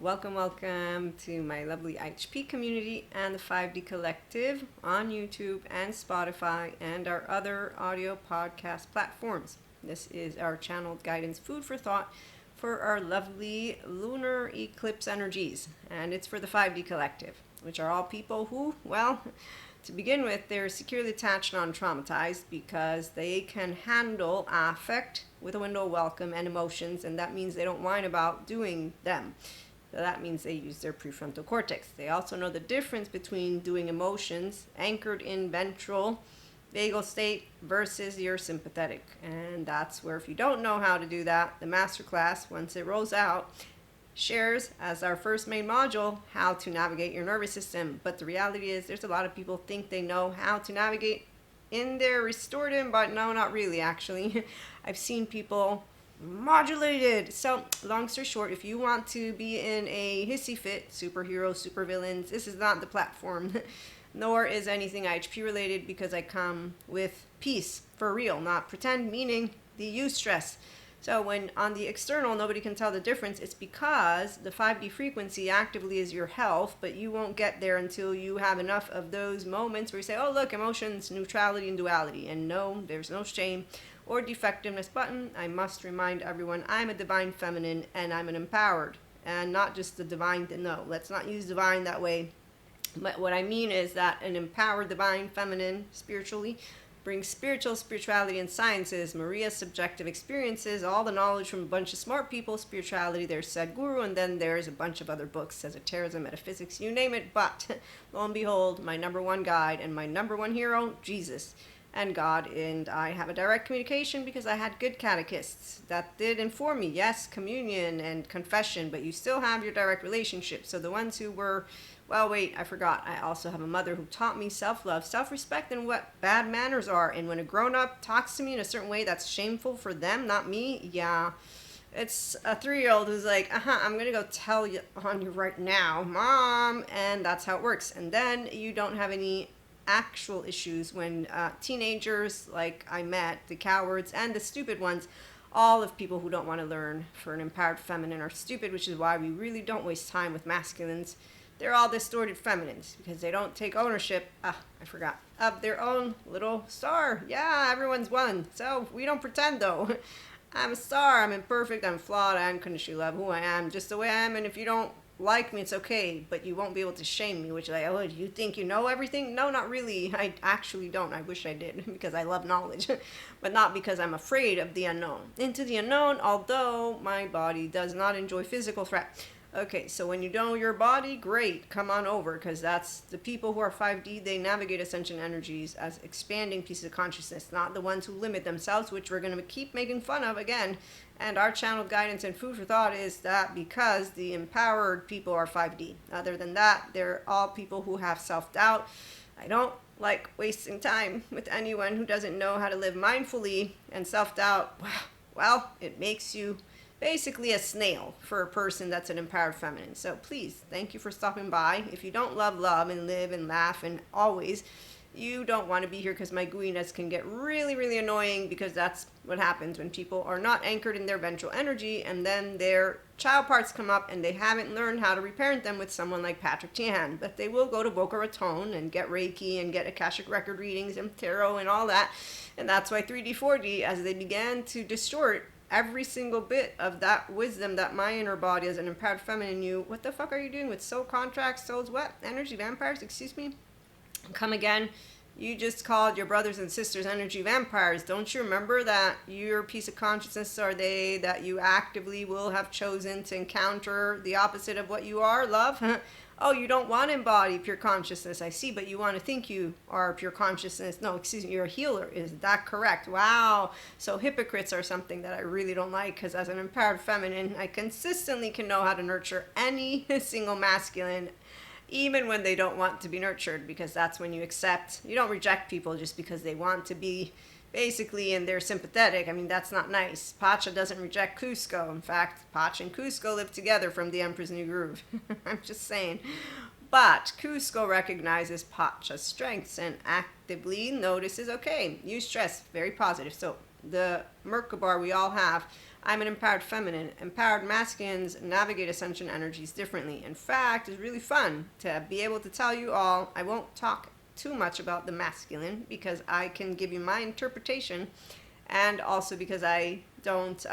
Welcome to my lovely IHP community and the 5D Collective on YouTube and Spotify and our other audio podcast platforms. This is our channeled guidance food for thought for our lovely lunar eclipse energies. And it's for the 5D Collective, which are all people who, well, to begin with, they're securely attached and untraumatized because they can handle affect with a window of welcome and emotions, and that means they don't whine about doing them. So that means they use their prefrontal cortex. They also know the difference between doing emotions anchored in ventral vagal state versus your sympathetic. And that's where, if you don't know how to do that, the masterclass, once it rolls out, shares as our first main module how to navigate your nervous system. But the reality is there's a lot of people think they know how to navigate in their restorative, but no, not really actually. I've seen people modulated. So long story short, if you want to be in a hissy fit, superhero, supervillains, this is not the platform. Nor is anything IHP related, because I come with peace for real, not pretend, meaning the eustress. So when on the external nobody can tell the difference, it's because the 5D frequency actively is your health, but you won't get there until you have enough of those moments where you say, oh look, emotions, neutrality and duality. And no, there's no shame or defectiveness button. I must remind everyone I'm a divine feminine and I'm an empowered, and not just the divine. No, let's not use divine that way. But what I mean is that an empowered divine feminine spiritually brings spirituality and sciences, Maria's subjective experiences, all the knowledge from a bunch of smart people, spirituality, there's Sadhguru, and then there's a bunch of other books, esotericism, metaphysics, you name it. But lo and behold, my number one guide and my number one hero, Jesus and God, and I have a direct communication because I had good catechists that did inform me. Yes, communion and confession, but you still have your direct relationship. So the ones who were, well, wait, I forgot. I also have a mother who taught me self-love, self-respect, and what bad manners are. And when a grown-up talks to me in a certain way that's shameful for them, not me, yeah, it's a 3-year-old who's like, I'm going to go tell you on you right now, Mom. And that's how it works. And then you don't have any actual issues when teenagers, like I met, the cowards and the stupid ones, all of people who don't want to learn for an empowered feminine are stupid, which is why we really don't waste time with masculines. They're all distorted feminines because they don't take ownership, I forgot, of their own little star. Yeah, everyone's one. So we don't pretend though. I'm a star, I'm imperfect, I'm flawed, I unconditionally love who I am, just the way I am, and if you don't like me, it's okay, but you won't be able to shame me, which is like, oh, you think you know everything? No, not really. I actually don't. I wish I did, because I love knowledge, but not because I'm afraid of the unknown. Into the unknown, although my body does not enjoy physical threat. Okay, so when you know your body, great, come on over, because that's the people who are 5D, they navigate ascension energies as expanding pieces of consciousness, not the ones who limit themselves, which we're going to keep making fun of again. And our channeled guidance and food for thought is that because the empowered people are 5D. Other than that, they're all people who have self-doubt. I don't like wasting time with anyone who doesn't know how to live mindfully, and self-doubt, well, it makes you basically a snail for a person that's an empowered feminine. So please, thank you for stopping by. If you don't love and live and laugh and always, you don't want to be here, because my gooiness can get really, really annoying, because that's what happens when people are not anchored in their ventral energy, and then their child parts come up and they haven't learned how to reparent them with someone like Patrick Tian. But they will go to Boca Raton and get Reiki and get Akashic record readings and tarot and all that. And that's why 3D, 4D, as they began to distort every single bit of that wisdom that my inner body as an empowered feminine knew, what the fuck are you doing with soul contracts, souls what? Energy vampires, excuse me? Come again. You just called your brothers and sisters energy vampires. Don't you remember that your piece of consciousness are they that you actively will have chosen to encounter the opposite of what you are, love? Oh, you don't want to embody pure consciousness, I see, but you want to think you are pure consciousness. No, excuse me, you're a healer. Is that correct? Wow. So hypocrites are something that I really don't like, because as an empowered feminine, I consistently can know how to nurture any single masculine, even when they don't want to be nurtured, because that's when you accept. You don't reject people just because they want to be basically and they're sympathetic. I mean, that's not nice. Pacha doesn't reject Cusco. In fact, Pacha and Cusco live together from the Emperor's New Groove. I'm just saying. But Cusco recognizes Pacha's strengths and actively notices, okay, eustress, very positive. So the Merkaba we all have I'm an empowered feminine. Empowered masculines navigate ascension energies differently. In fact, it's really fun to be able to tell you all. I won't talk too much about the masculine because I can give you my interpretation, and also because I don't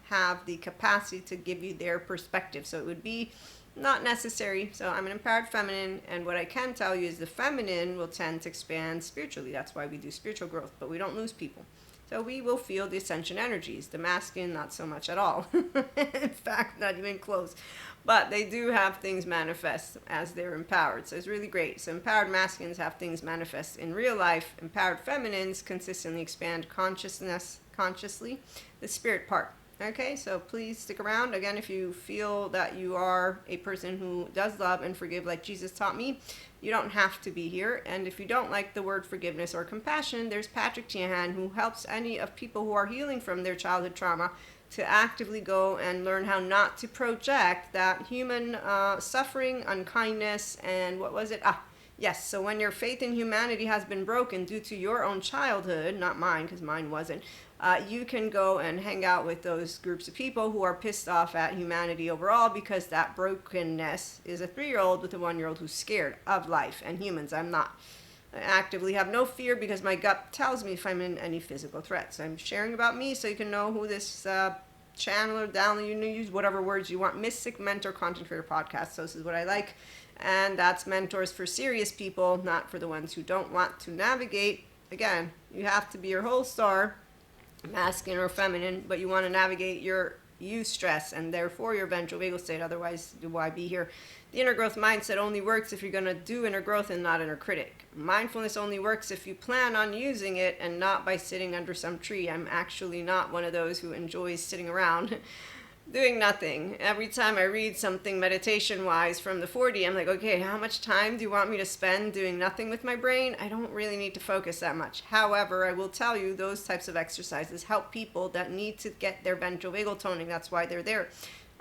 have the capacity to give you their perspective. So it would be not necessary. So I'm an empowered feminine, and what I can tell you is the feminine will tend to expand spiritually. That's why we do spiritual growth, but we don't lose people. So we will feel the ascension energies. The masculine, not so much at all. In fact, not even close. But they do have things manifest as they're empowered. So it's really great. So empowered masculines have things manifest in real life. Empowered feminines consistently expand consciously, the spirit part. Okay, so please stick around. Again, if you feel that you are a person who does love and forgive like Jesus taught me, you don't have to be here. And if you don't like the word forgiveness or compassion, there's Patrick Tiahan, who helps any of people who are healing from their childhood trauma to actively go and learn how not to project that human suffering, unkindness, and what was it? Yes, so when your faith in humanity has been broken due to your own childhood, not mine, because mine wasn't, you can go and hang out with those groups of people who are pissed off at humanity overall, because that brokenness is a 3-year-old with a 1-year-old who's scared of life and humans. I'm not. I actively have no fear because my gut tells me if I'm in any physical threats. I'm sharing about me so you can know who this channeler, download, you use whatever words you want. Mystic Mentor Content Creator Podcast. So this is what I like. And that's mentors for serious people, not for the ones who don't want to navigate. Again, you have to be your whole star, masculine or feminine, but you want to navigate your eustress and therefore your ventral vagal state. Otherwise, why be here? The inner growth mindset only works if you're going to do inner growth and not inner critic. Mindfulness only works if you plan on using it and not by sitting under some tree. I'm actually not one of those who enjoys sitting around doing nothing. Every time I read something meditation-wise from the 4D, I'm like, okay, how much time do you want me to spend doing nothing with my brain? I don't really need to focus that much. However, I will tell you those types of exercises help people that need to get their ventral vagal toning. That's why they're there.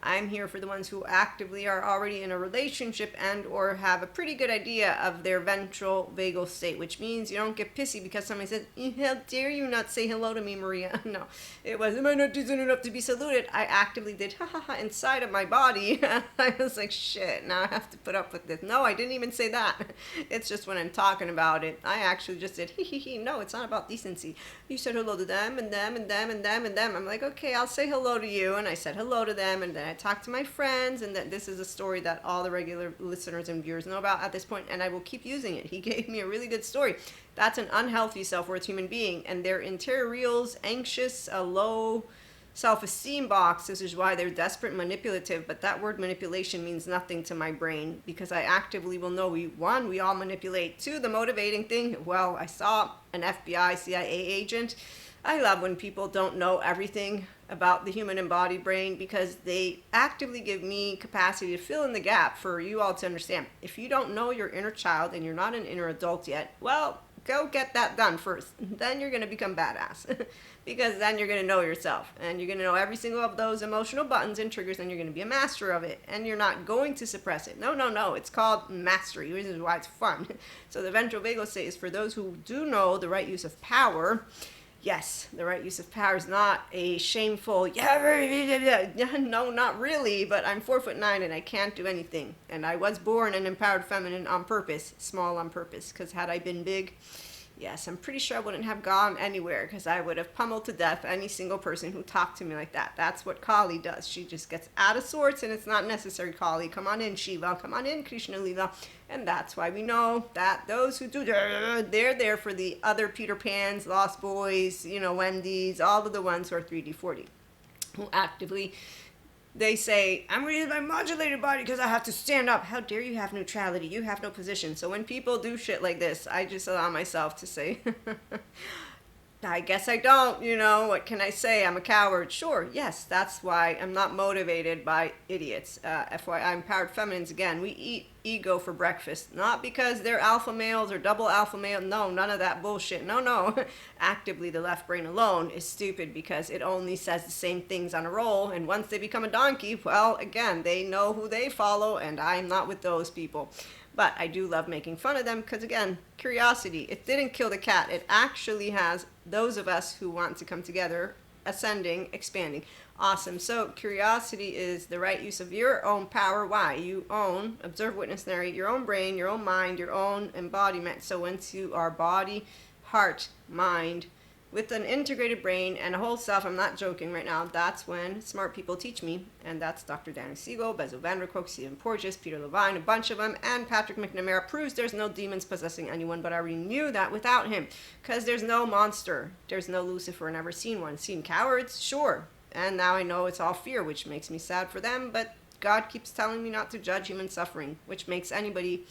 I'm here for the ones who actively are already in a relationship and or have a pretty good idea of their ventral vagal state, which means you don't get pissy because somebody says, how dare you not say hello to me, Maria? No, it was, am I not decent enough to be saluted? I actively did, ha ha ha, inside of my body. I was like, shit, now I have to put up with this. No, I didn't even say that. It's just when I'm talking about it, I actually just said, hee. No, it's not about decency. You said hello to them and them and them and them and them. I'm like, okay, I'll say hello to you. And I said hello to them, and then I talked to my friends, and that this is a story that all the regular listeners and viewers know about at this point, and I will keep using it. He gave me a really good story. That's an unhealthy self-worth human being, and their interior reels, anxious, a low self-esteem box. This is why they're desperate and manipulative, but that word manipulation means nothing to my brain, because I actively will know, we all manipulate. 2, the motivating thing, well, I saw an FBI, CIA agent. I love when people don't know everything about the human embodied brain, because they actively give me capacity to fill in the gap for you all to understand. If you don't know your inner child and you're not an inner adult yet, well, go get that done first. Then you're going to become badass because then you're going to know yourself and you're going to know every single of those emotional buttons and triggers, and you're going to be a master of it, and you're not going to suppress it. No. It's called mastery. This is why it's fun. So the ventral vagal state is for those who do know the right use of power. Yes, the right use of power is not a shameful, no, not really, but I'm 4'9" and I can't do anything. And I was born an empowered feminine on purpose, small on purpose, because had I been big, yes, I'm pretty sure I wouldn't have gone anywhere, because I would have pummeled to death any single person who talked to me like that. That's what Kali does. She just gets out of sorts, and it's not necessary, Kali. Come on in, Shiva. Come on in, Krishna Lila. And that's why we know that those who do, they're there for the other Peter Pans, Lost Boys, Wendy's, all of the ones who are 3D, 4D, who actively, they say, I'm reading my modulated body because I have to stand up. How dare you have neutrality? You have no position. So when people do shit like this, I just allow myself to say, I guess I don't, what can I say? I'm a coward. Sure, yes, that's why I'm not motivated by idiots. FYI, empowered feminines, again, we eat ego for breakfast. Not because they're alpha males or double alpha male. No, none of that bullshit. No. Actively, the left brain alone is stupid because it only says the same things on a roll. And once they become a donkey, well, again, they know who they follow, and I'm not with those people. But I do love making fun of them because, again, curiosity. It didn't kill the cat. It actually has those of us who want to come together, ascending, expanding. Awesome. So curiosity is the right use of your own power. Why? You own, observe, witness, narrate your own brain, your own mind, your own embodiment. So once you are body, heart, mind, with an integrated brain and a whole self, I'm not joking right now, that's when smart people teach me. And that's Dr. Danny Siegel, Bezo Van der Kolk, Stephen Porges, Peter Levine, a bunch of them. And Patrick McNamara proves there's no demons possessing anyone, but I already knew that without him. Because there's no monster. There's no Lucifer, never seen one. Seen cowards? Sure. And now I know it's all fear, which makes me sad for them. But God keeps telling me not to judge human suffering, which makes anybody,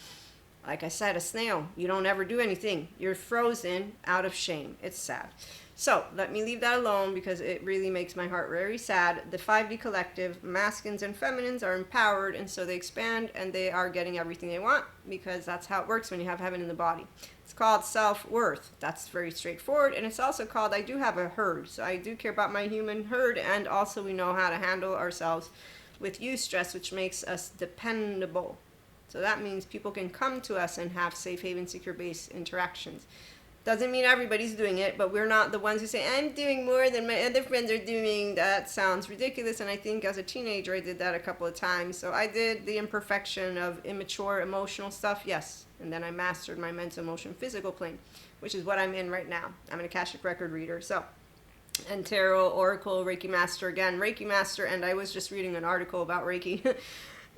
like I said, a snail. You don't ever do anything. You're frozen out of shame. It's sad. So let me leave that alone because it really makes my heart very sad. The 5D collective, masculines and feminines, are empowered, and so they expand and they are getting everything they want because that's how it works when you have heaven in the body. It's called self-worth. That's very straightforward. And it's also called, I do have a herd. So I do care about my human herd, and also we know how to handle ourselves with eustress, which makes us dependable. So that means people can come to us and have safe haven, secure base interactions. Doesn't mean everybody's doing it, but we're not the ones who say, I'm doing more than my other friends are doing. That sounds ridiculous, and I think as a teenager I did that a couple of times. So I did the imperfection of immature emotional stuff, yes. And then I mastered my mental, emotion, physical plane, which is what I'm in right now. I'm an Akashic record reader, so. And tarot, oracle, Reiki master, again, Reiki master, and I was just reading an article about Reiki.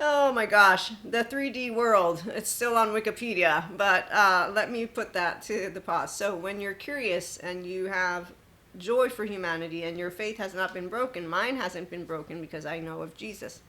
Oh my gosh, the 3D world. It's still on Wikipedia, but let me put that to the pause. So when you're curious and you have joy for humanity and your faith has not been broken, mine hasn't been broken because I know of Jesus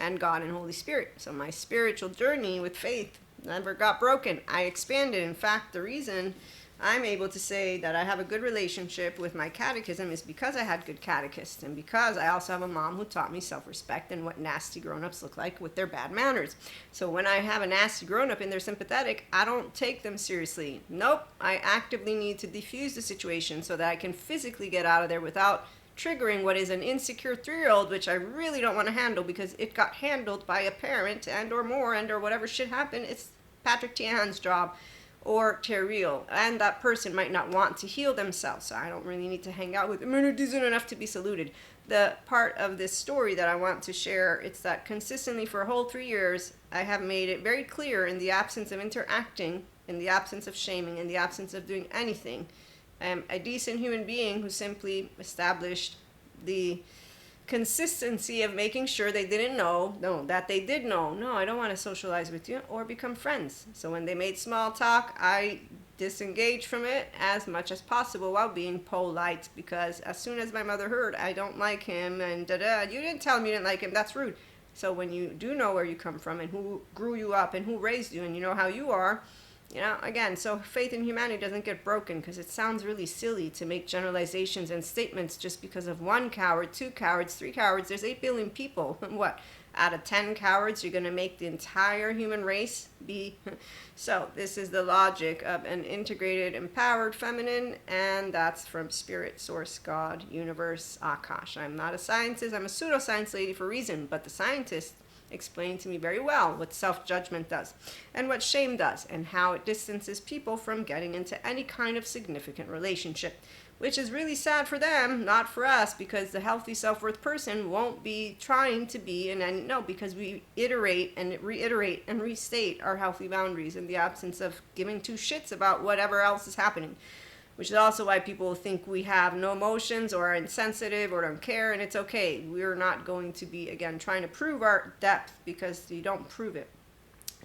and God and Holy Spirit. So my spiritual journey with faith never got broken. I expanded. In fact, the reason I'm able to say that I have a good relationship with my catechism is because I had good catechists, and because I also have a mom who taught me self-respect and what nasty grown-ups look like with their bad manners. So when I have a nasty grown-up and they're sympathetic, I don't take them seriously. Nope, I actively need to defuse the situation so that I can physically get out of there without triggering what is an insecure 3-year-old, which I really don't want to handle because it got handled by a parent and or more and or whatever shit happened. It's Patrick Tiahan's job or Terriel, and that person might not want to heal themselves, so I don't really need to hang out with them. It isn't enough to be saluted. The part of this story that I want to share, it's that consistently for a whole 3 years, I have made it very clear in the absence of interacting, in the absence of shaming, in the absence of doing anything, I am a decent human being who simply established the consistency of making sure they didn't know, that they did know, no, I don't want to socialize with you or become friends. So when they made small talk, I disengaged from it as much as possible while being polite, because as soon as my mother heard, I don't like him, and you didn't tell me you didn't like him, that's rude. So when you do know where you come from and who grew you up and who raised you and you know how you are, you know, again, so faith in humanity doesn't get broken because it sounds really silly to make generalizations and statements just because of 1 coward, 2 cowards, 3 cowards. There's 8 billion people. What? Out of 10 cowards, you're going to make the entire human race be? So this is the logic of an integrated, empowered feminine, and that's from Spirit, Source, God, Universe, Akash. I'm not a scientist. I'm a pseudoscience lady for a reason, but the scientists explained to me very well what self-judgment does and what shame does and how it distances people from getting into any kind of significant relationship, which is really sad for them, not for us, because the healthy self-worth person won't be trying to be in any, no, because we iterate and reiterate and restate our healthy boundaries in the absence of giving 2 shits about whatever else is happening. Which is also why people think we have no emotions or are insensitive or don't care, and it's okay. We're not going to be, again, trying to prove our depth because you don't prove it.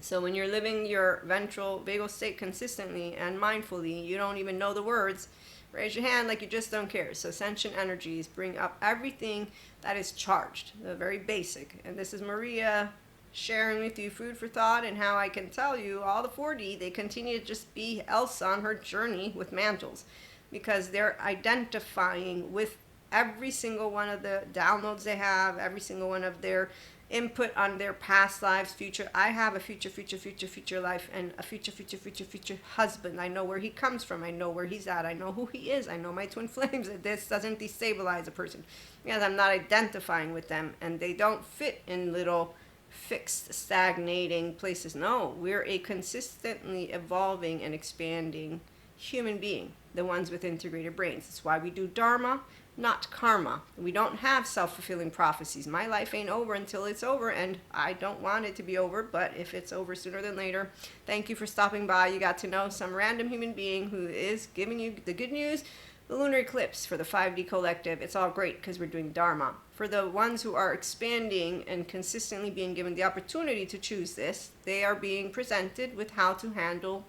So when you're living your ventral vagal state consistently and mindfully, you don't even know the words, raise your hand like you just don't care. So sentient energies bring up everything that is charged, the very basic. And this is Maria sharing with you food for thought, and how I can tell you all the 4D, they continue to just be Elsa on her journey with mantles, because they're identifying with every single one of the downloads they have, every single one of their input on their past lives, future. I have a future life, and a future husband. I know where he comes from. I know where he's at. I know who he is. I know my twin flames. This doesn't destabilize a person because I'm not identifying with them, and they don't fit in little fixed, stagnating places. No, we're a consistently evolving and expanding human being, the ones with integrated brains. That's why we do Dharma, not karma. We don't have self-fulfilling prophecies. My life ain't over until it's over, and I don't want it to be over, but if it's over sooner than later, thank you for stopping by. You got to know some random human being who is giving you the good news. The lunar eclipse for the 5D collective. It's all great because we're doing Dharma. For the ones who are expanding and consistently being given the opportunity to choose this, they are being presented with how to handle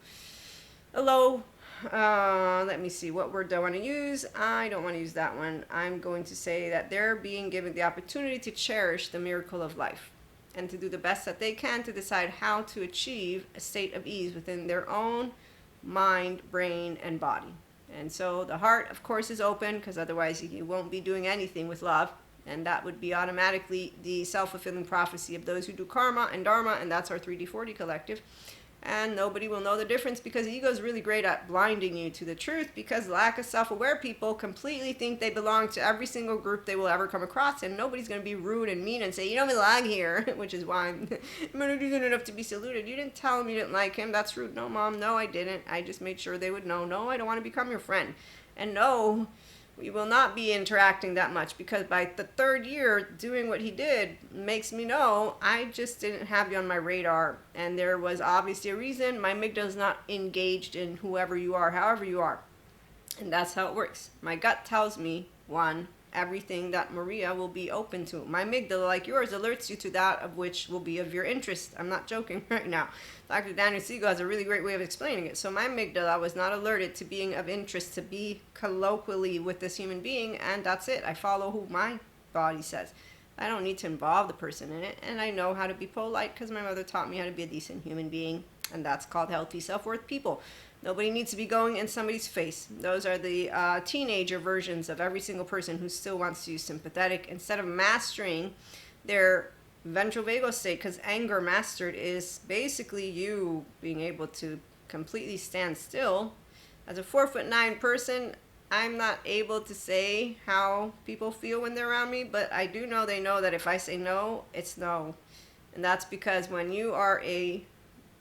a low, let me see, what word do I want to use? I don't want to use that one. I'm going to say that they're being given the opportunity to cherish the miracle of life and to do the best that they can to decide how to achieve a state of ease within their own mind, brain, and body. And so the heart, of course, is open because otherwise you won't be doing anything with love. And that would be automatically the self-fulfilling prophecy of those who do karma and dharma, and that's our 3D 4D collective. And nobody will know the difference because ego is really great at blinding you to the truth, because lack of self-aware people completely think they belong to every single group they will ever come across, and nobody's going to be rude and mean and say, you don't belong here, which is why I'm not good enough to be saluted. You didn't tell him you didn't like him. That's rude. No, Mom, no, I didn't. I just made sure they would know. No, I don't want to become your friend. And no, we will not be interacting that much, because by the third year doing what he did makes me know I just didn't have you on my radar, and there was obviously a reason. My amygdala is not engaged in whoever you are, however you are, and that's how it works. My gut tells me, one, everything that Maria will be open to. My amygdala, like yours, alerts you to that of which will be of your interest. I'm not joking right now. Dr. Daniel Siegel has a really great way of explaining it. So my amygdala was not alerted to being of interest to be colloquially with this human being, and that's it. I follow who my body says. I don't need to involve the person in it, and I know how to be polite because my mother taught me how to be a decent human being, and that's called healthy self-worth people. Nobody needs to be going in somebody's face. Those are the teenager versions of every single person who still wants to use sympathetic instead of mastering their ventral vagal state, because anger mastered is basically you being able to completely stand still. As a 4'9" person, I'm not able to say how people feel when they're around me, but I do know they know that if I say no, it's no. And that's because when you are a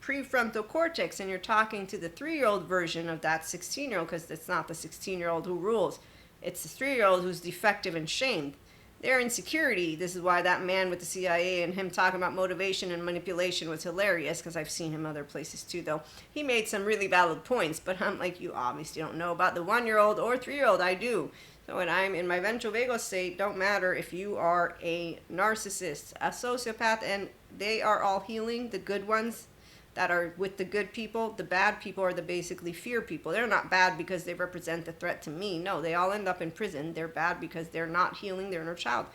prefrontal cortex and you're talking to the 3-year-old version of that 16-year-old, because it's not the 16-year-old who rules, it's the 3-year-old who's defective and shamed. Their insecurity, this is why that man with the CIA and him talking about motivation and manipulation was hilarious, because I've seen him other places too, though. He made some really valid points, but I'm like, you obviously don't know about the 1-year-old or 3-year-old. I do. So when I'm in my ventral vagal state, don't matter if you are a narcissist, a sociopath, and they are all healing, the good ones that are with the good people. The bad people are the basically fear people. They're not bad because they represent the threat to me. No, they all end up in prison. They're bad because they're not healing their inner child.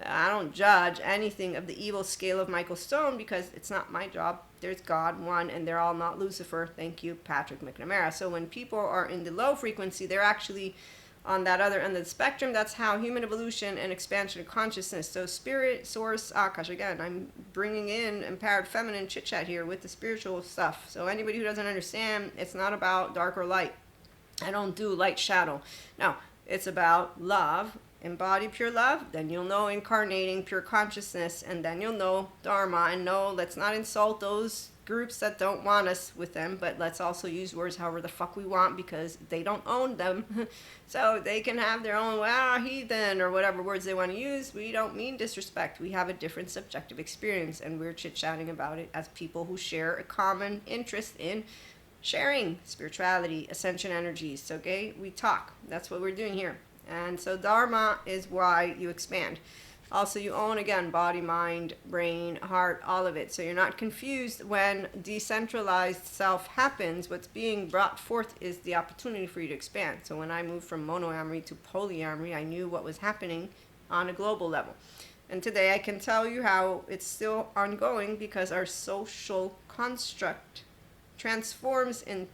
I don't judge anything of the evil scale of Michael Stone because it's not my job. There's God, one, and they're all not Lucifer. Thank you, Patrick McNamara. So when people are in the low frequency, they're actually on that other end of the spectrum. That's how human evolution and expansion of consciousness. So spirit, source, Akash, again, I'm bringing in empowered feminine chit chat here with the spiritual stuff. So anybody who doesn't understand, it's not about dark or light. I don't do light shadow. No, it's about love. Embody pure love, then you'll know incarnating pure consciousness, and then you'll know Dharma. And no, let's not insult those groups that don't want us with them, but let's also use words however the fuck we want because they don't own them. So they can have their own, heathen, or whatever words they want to use. We don't mean disrespect. We have a different subjective experience, and we're chit-chatting about it as people who share a common interest in sharing spirituality, ascension energies. Okay, we talk. That's what we're doing here. And so Dharma is why you expand. Also, you own, again, body, mind, brain, heart, all of it. So you're not confused when decentralized self happens. What's being brought forth is the opportunity for you to expand. So when I moved from monoamory to polyamory, I knew what was happening on a global level. And today I can tell you how it's still ongoing because our social construct transforms in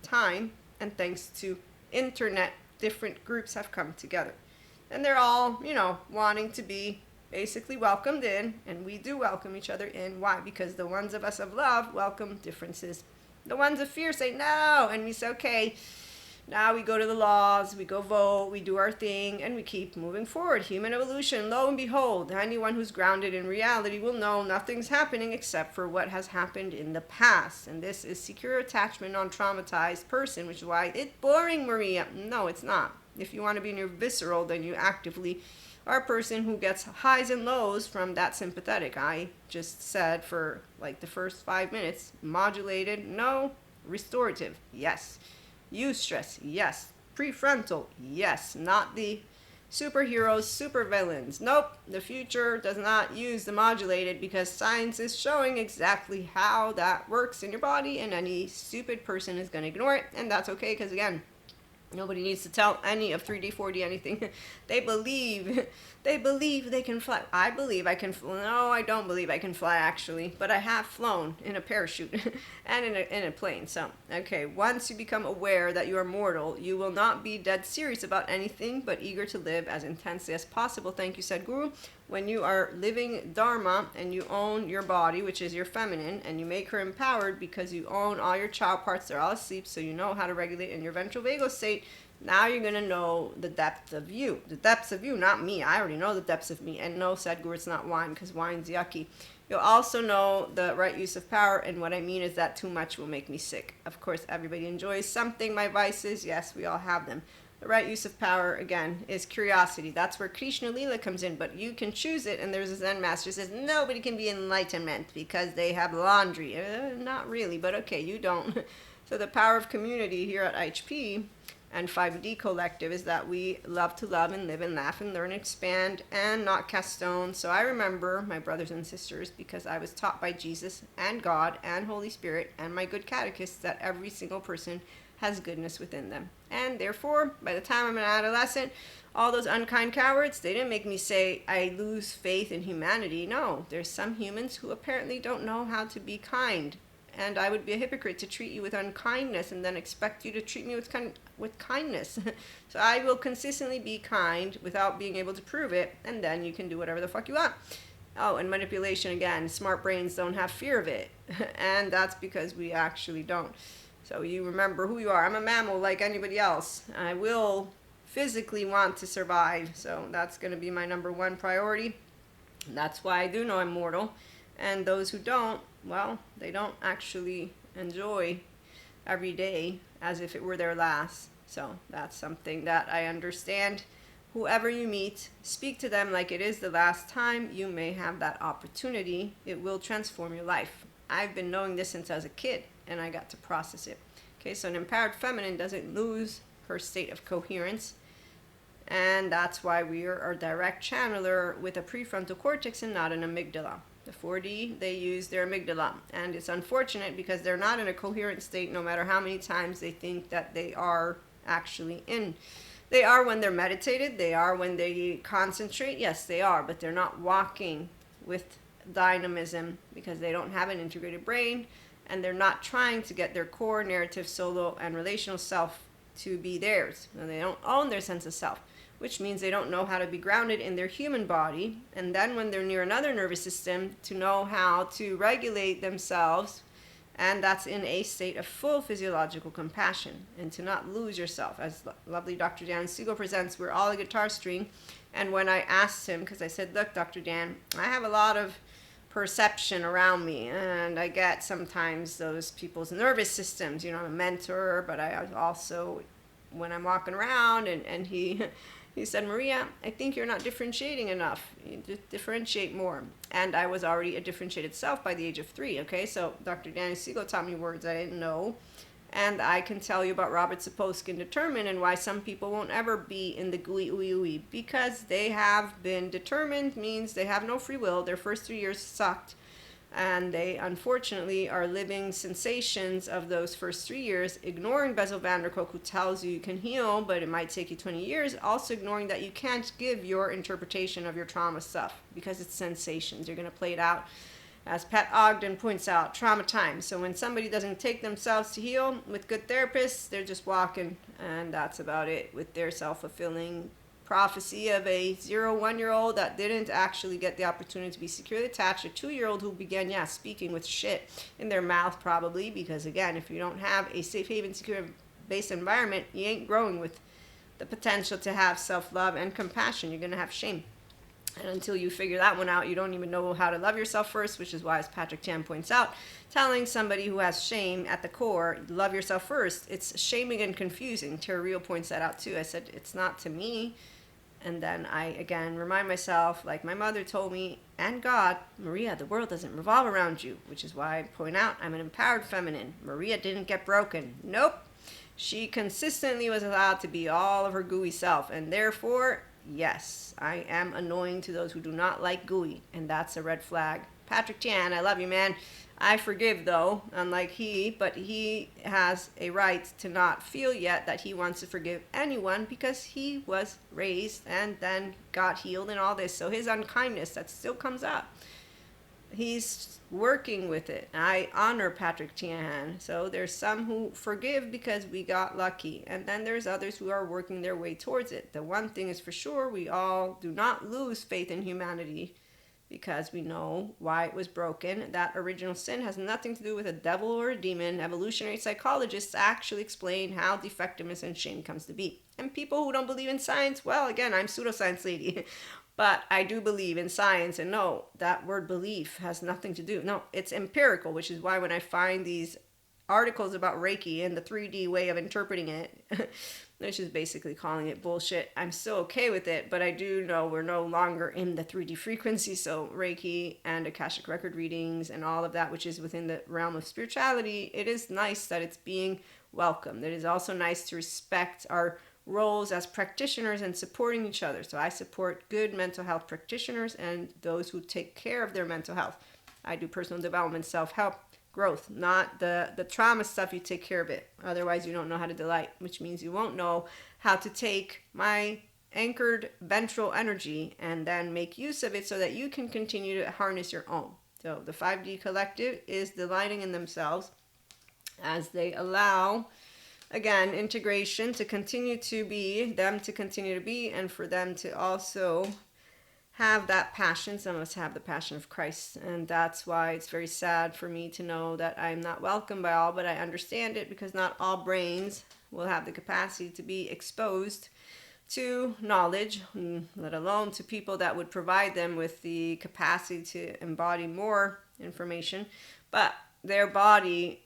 time, and thanks to internet, different groups have come together. And they're all, wanting to be basically welcomed in, and we do welcome each other in. Why? Because the ones of us of love welcome differences. The ones of fear say no, and we say, okay, now we go to the laws, we go vote, we do our thing, and we keep moving forward. Human evolution, lo and behold, anyone who's grounded in reality will know nothing's happening except for what has happened in the past. And this is secure attachment on traumatized person, which is why it's boring, Maria. No, it's not. If you want to be in your visceral, then you actively are a person who gets highs and lows from that sympathetic. I just said for like the first 5 minutes, modulated, no. Restorative, yes. Eustress, yes. Prefrontal, yes. Not the superheroes, supervillains. Nope, the future does not use the modulated because science is showing exactly how that works in your body, and any stupid person is going to ignore it, and that's okay because, again, nobody needs to tell any of 3D, 4D anything. They believe they can fly. I believe I can fly. No, I don't believe I can fly, actually. But I have flown in a parachute and in a plane. So, okay, once you become aware that you are mortal, you will not be dead serious about anything, but eager to live as intensely as possible. Thank you, Sadhguru. When you are living Dharma and you own your body, which is your feminine, and you make her empowered because you own all your child parts, they're all asleep, so you know how to regulate in your ventral vagal state. Now you're going to know the depth of you. The depths of you, not me. I already know the depths of me. And no, Sadhguru, it's not wine, because wine's yucky. You'll also know the right use of power, and what I mean is that too much will make me sick. Of course, everybody enjoys something. My vices, yes, we all have them. The right use of power, again, is curiosity. That's where Krishna Lila comes in, but you can choose it, and there's a Zen master who says nobody can be enlightenment because they have laundry. Not really, but okay, you don't. So the power of community here at IHP and 5D Collective is that we love to love and live and laugh and learn and expand and not cast stones. So I remember my brothers and sisters, because I was taught by Jesus and God and Holy Spirit and my good catechists, that every single person has goodness within them. And therefore, by the time I'm an adolescent, all those unkind cowards, they didn't make me say I lose faith in humanity. No, there's some humans who apparently don't know how to be kind. And I would be a hypocrite to treat you with unkindness and then expect you to treat me with kindness. So I will consistently be kind without being able to prove it, and then you can do whatever the fuck you want. Oh, and manipulation again. Smart brains don't have fear of it. And that's because we actually don't. So you remember who you are. I'm a mammal like anybody else. I will physically want to survive. So that's going to be my number one priority. And that's why I do know I'm mortal. And those who don't, well, they don't actually enjoy every day as if it were their last. So that's something that I understand. Whoever you meet, speak to them like it is the last time you may have that opportunity. It will transform your life. I've been knowing this since I was a kid, and I got to process it. Okay, so an empowered feminine doesn't lose her state of coherence, and that's why we are a direct channeler with a prefrontal cortex and not an amygdala. The 4D, they use their amygdala, and it's unfortunate because they're not in a coherent state no matter how many times they think that they are actually in. They are when they're meditated, they are when they concentrate, yes they are, but they're not walking with dynamism because they don't have an integrated brain, and they're not trying to get their core narrative, solo, and relational self to be theirs. And they don't own their sense of self, which means they don't know how to be grounded in their human body, and then when they're near another nervous system, to know how to regulate themselves, and that's in a state of full physiological compassion, and to not lose yourself. As lovely Dr. Dan Siegel presents, we're all a guitar string, and when I asked him, because I said, look, Dr. Dan, I have a lot of perception around me, and I get sometimes those people's nervous systems. You know, I'm a mentor, but I also, when I'm walking around, and he said, Maria, I think you're not differentiating enough. You differentiate more. And I was already a differentiated self by the age of 3, okay? So Dr. Danny Siegel taught me words I didn't know. And I can tell you about Robert Sapolsky and determined, and why some people won't ever be in the gooey ooey ooey. Because they have been determined means they have no free will. Their first 3 years sucked. And they, unfortunately, are living sensations of those first 3 years, ignoring Bessel van der Kolk, who tells you can heal, but it might take you 20 years. Also ignoring that you can't give your interpretation of your trauma stuff, because it's sensations. You're going to play it out. As Pat Ogden points out, trauma time. So when somebody doesn't take themselves to heal with good therapists, they're just walking, and that's about it with their self-fulfilling prophecy of a 1-year-old that didn't actually get the opportunity to be securely attached, a 2-year-old who began, speaking with shit in their mouth probably, because again, if you don't have a safe haven, secure based environment, you ain't growing with the potential to have self-love and compassion. You're going to have shame. And until you figure that one out, you don't even know how to love yourself first, which is why, as Patrick Chan points out, telling somebody who has shame at the core, love yourself first, it's shaming and confusing. Terrio points that out too. I said, it's not to me. And then I, again, remind myself, like my mother told me, and God, Maria, the world doesn't revolve around you, which is why I point out I'm an empowered feminine. Maria didn't get broken. Nope. She consistently was allowed to be all of her gooey self, and therefore, yes, I am annoying to those who do not like gooey, and that's a red flag. Patrick Tian, I love you, man. I forgive, though, unlike but he has a right to not feel yet that he wants to forgive anyone because he was raised and then got healed and all this. So his unkindness, that still comes up. He's working with it. I honor Patrick Tian. So there's some who forgive because we got lucky, and then there's others who are working their way towards it. The one thing is for sure, we all do not lose faith in humanity because we know why it was broken. That original sin has nothing to do with a devil or a demon. Evolutionary psychologists actually explain how defectiveness and shame comes to be. And people who don't believe in science, well, again, I'm pseudoscience lady. But I do believe in science, and no, that word belief has nothing to do. No, it's empirical, which is why when I find these articles about Reiki and the 3D way of interpreting it, which is basically calling it bullshit, I'm still okay with it, but I do know we're no longer in the 3D frequency, so Reiki and Akashic record readings and all of that, which is within the realm of spirituality, it is nice that it's being welcomed. It is also nice to respect our roles as practitioners and supporting each other. So I support good mental health practitioners and those who take care of their mental health. I do personal development, self-help, growth, not the trauma stuff. You take care of it. Otherwise, you don't know how to delight, which means you won't know how to take my anchored ventral energy and then make use of it so that you can continue to harness your own. So the 5D collective is delighting in themselves as they allow, again, integration to continue to be, them to continue to be, and for them to also have that passion. Some of us have the passion of Christ, and that's why it's very sad for me to know that I'm not welcomed by all, but I understand it because not all brains will have the capacity to be exposed to knowledge, let alone to people that would provide them with the capacity to embody more information. But their body,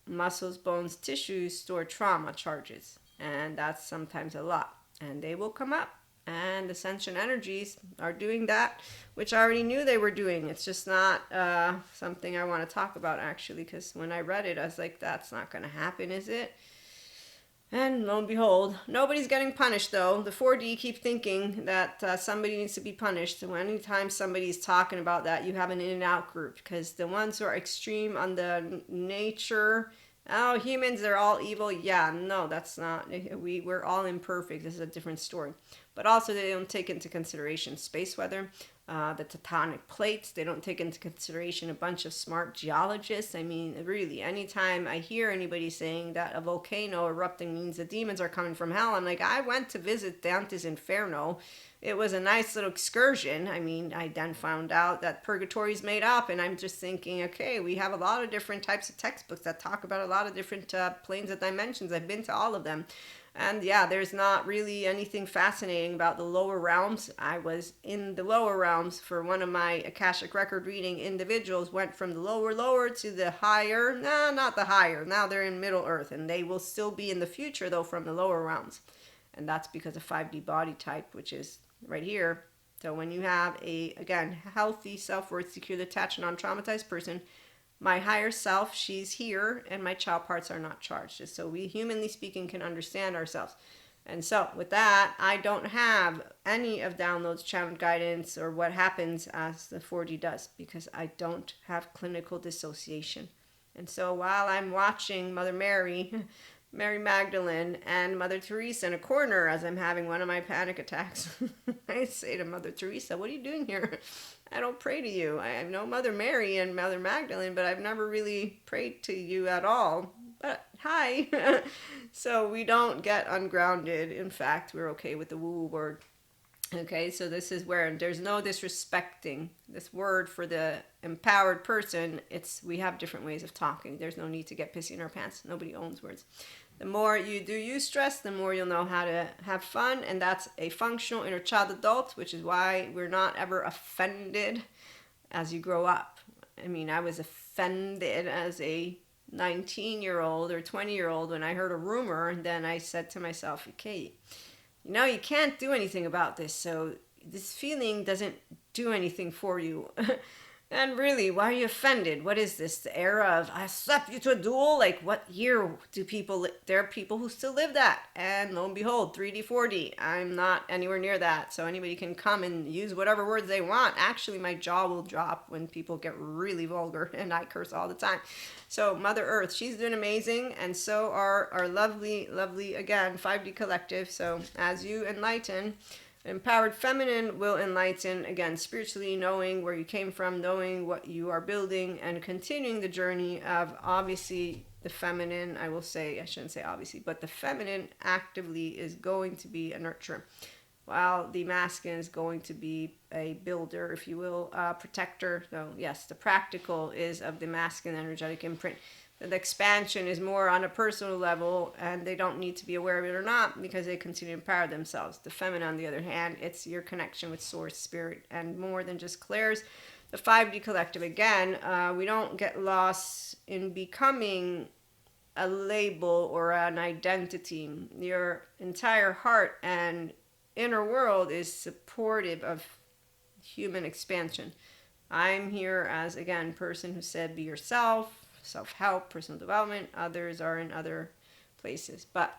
muscles, bones, tissues store trauma charges, and that's sometimes a lot, and they will come up, and ascension energies are doing that, which I already knew they were doing. It's just not something I want to talk about, actually, because when I read it, I was like, that's not going to happen, is it? And lo and behold, nobody's getting punished, though. The 4D keep thinking that somebody needs to be punished. So anytime somebody's talking about that, you have an in and out group, because the ones who are extreme on the nature, oh, humans, they're all evil. Yeah, no, that's not. We're all imperfect. This is a different story. But also, they don't take into consideration space weather, the tectonic plates. They don't take into consideration a bunch of smart geologists. I mean, really, anytime I hear anybody saying that a volcano erupting means the demons are coming from hell, I'm like, I went to visit Dante's Inferno. It was a nice little excursion. I mean, I then found out that purgatory is made up, and I'm just thinking, okay, we have a lot of different types of textbooks that talk about a lot of different planes of dimensions. I've been to all of them. And yeah, there's not really anything fascinating about the lower realms. I was in the lower realms for one of my Akashic record reading individuals, went from the lower to the higher. Nah, not the higher. Now they're in Middle Earth, and they will still be in the future, though, from the lower realms. And that's because of 5D body type, which is right here. So when you have a, again, healthy, self-worth, secure, attached, non-traumatized person, my higher self, she's here, and my child parts are not charged, just so we, humanly speaking, can understand ourselves. And so with that, I don't have any of downloads, channel guidance, or what happens as the 4D does, because I don't have clinical dissociation. And so while I'm watching Mother Mary, Mary Magdalene, and Mother Teresa in a corner as I'm having one of my panic attacks, I say to Mother Teresa, what are you doing here? I don't pray to you. I know Mother Mary and Mother Magdalene, but I've never really prayed to you at all. But hi. So we don't get ungrounded. In fact, we're okay with the woo-woo word. Okay, so this is where there's no disrespecting this word for the empowered person. We have different ways of talking. There's no need to get pissy in our pants. Nobody owns words. The more you do use stress, the more you'll know how to have fun, and that's a functional inner child adult, which is why we're not ever offended as you grow up. I mean, I was offended as a 19-year-old or 20-year-old when I heard a rumor, and then I said to myself, okay, you can't do anything about this, so this feeling doesn't do anything for you. And really, why are you offended? What is this? The era of, I slept you to a duel? Like, what year do people there are people who still live that. And lo and behold, 3D, 4D. I'm not anywhere near that. So anybody can come and use whatever words they want. Actually, my jaw will drop when people get really vulgar, and I curse all the time. So Mother Earth, she's doing amazing. And so are our lovely, lovely, again, 5D collective. So as you enlighten, empowered feminine will enlighten, again, spiritually, knowing where you came from, knowing what you are building, and continuing the journey of, obviously, the feminine, I shouldn't say obviously, but the feminine actively is going to be a nurturer, while the masculine is going to be a builder, if you will, a protector. So yes, the practical is of the masculine energetic imprint. The expansion is more on a personal level, and they don't need to be aware of it or not, because they continue to empower themselves. The feminine, on the other hand, it's your connection with source, spirit, and more than just clairs. The 5D collective, again, we don't get lost in becoming a label or an identity. Your entire heart and inner world is supportive of human expansion. I'm here as, again, person who said be yourself, self-help, personal development. Others are in other places. But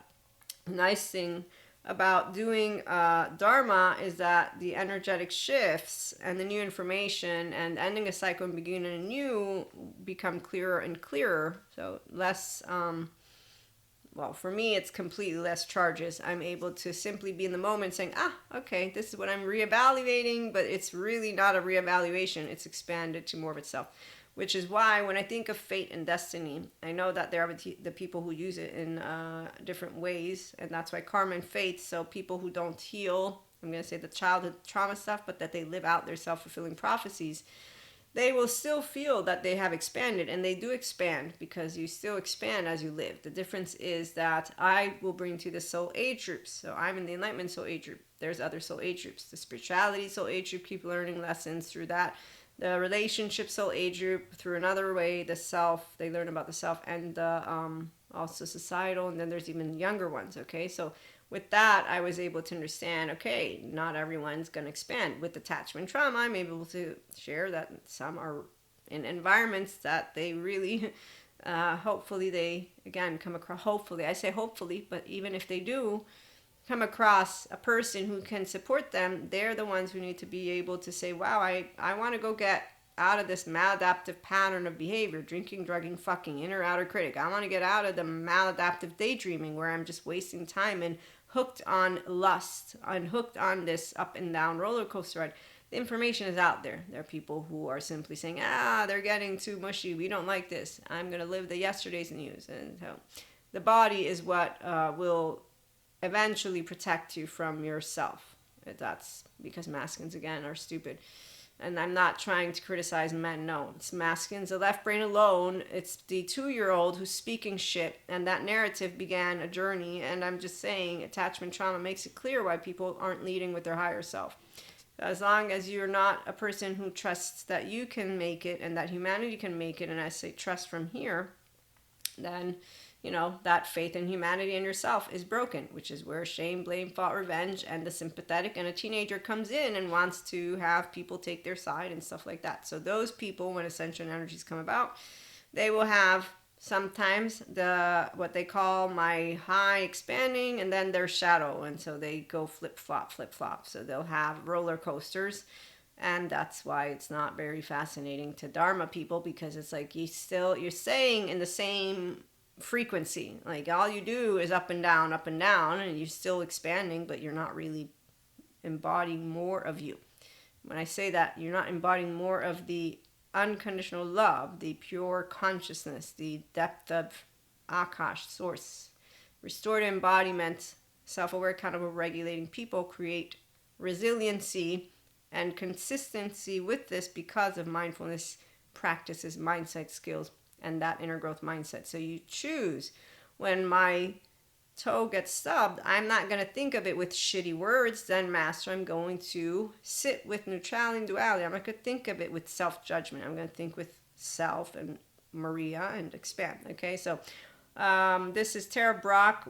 the nice thing about doing Dharma is that the energetic shifts and the new information and ending a cycle and beginning a new become clearer and clearer. So less, for me, it's completely less charges. I'm able to simply be in the moment saying, okay, this is what I'm reevaluating, but it's really not a reevaluation. It's expanded to more of itself. Which is why when I think of fate and destiny, I know that there are the people who use it in different ways, and that's why karma and fate. So people who don't heal, I'm going to say the childhood trauma stuff, but that they live out their self-fulfilling prophecies, they will still feel that they have expanded, and they do expand because you still expand as you live. The difference is that I will bring to the soul age groups. So I'm in the enlightenment soul age group. There's other soul age groups. The spirituality soul age group, keep learning lessons through that. The relationship soul age group through another way, the self, they learn about the self, and the also societal, and then there's even younger ones. Okay, so with that, I was able to understand, okay, not everyone's going to expand. With attachment trauma, I'm able to share that some are in environments that they really hopefully they, again, come across, hopefully, I say hopefully, but even if they do come across a person who can support them, they're the ones who need to be able to say, wow, I want to go get out of this maladaptive pattern of behavior, drinking, drugging, fucking, inner, outer critic. I want to get out of the maladaptive daydreaming where I'm just wasting time and hooked on lust, and hooked on this up and down roller coaster ride. The information is out there. There are people who are simply saying, they're getting too mushy. We don't like this. I'm going to live the yesterday's news. And so the body is what will eventually protect you from yourself. That's because masculines, again, are stupid. And I'm not trying to criticize men. No, it's masculines, the left brain alone. It's the 2-year-old who's speaking shit, and that narrative began a journey. And I'm just saying, attachment trauma makes it clear why people aren't leading with their higher self. As long as you're not a person who trusts that you can make it and that humanity can make it, and I say trust from here, then that faith in humanity and yourself is broken, which is where shame, blame, fault, revenge, and the sympathetic and a teenager comes in and wants to have people take their side and stuff like that. So those people, when ascension energies come about, they will have sometimes what they call my high expanding and then their shadow. And so they go flip flop. So they'll have roller coasters. And that's why it's not very fascinating to Dharma people, because it's like you're saying in the same frequency, like all you do is up and down, and you're still expanding, but you're not really embodying more of you. When I say that, you're not embodying more of the unconditional love, the pure consciousness, the depth of Akash, source. Restored embodiment, self-aware, accountable, regulating people create resiliency and consistency with this because of mindfulness practices, mindset skills, and that inner growth mindset. So you choose when my toe gets stubbed, I'm not going to think of it with shitty words, then master. I'm going to sit with neutrality and duality. I'm not going to think of it with self-judgment. I'm going to think with self and Maria and expand. Okay, so this is Tara Brock.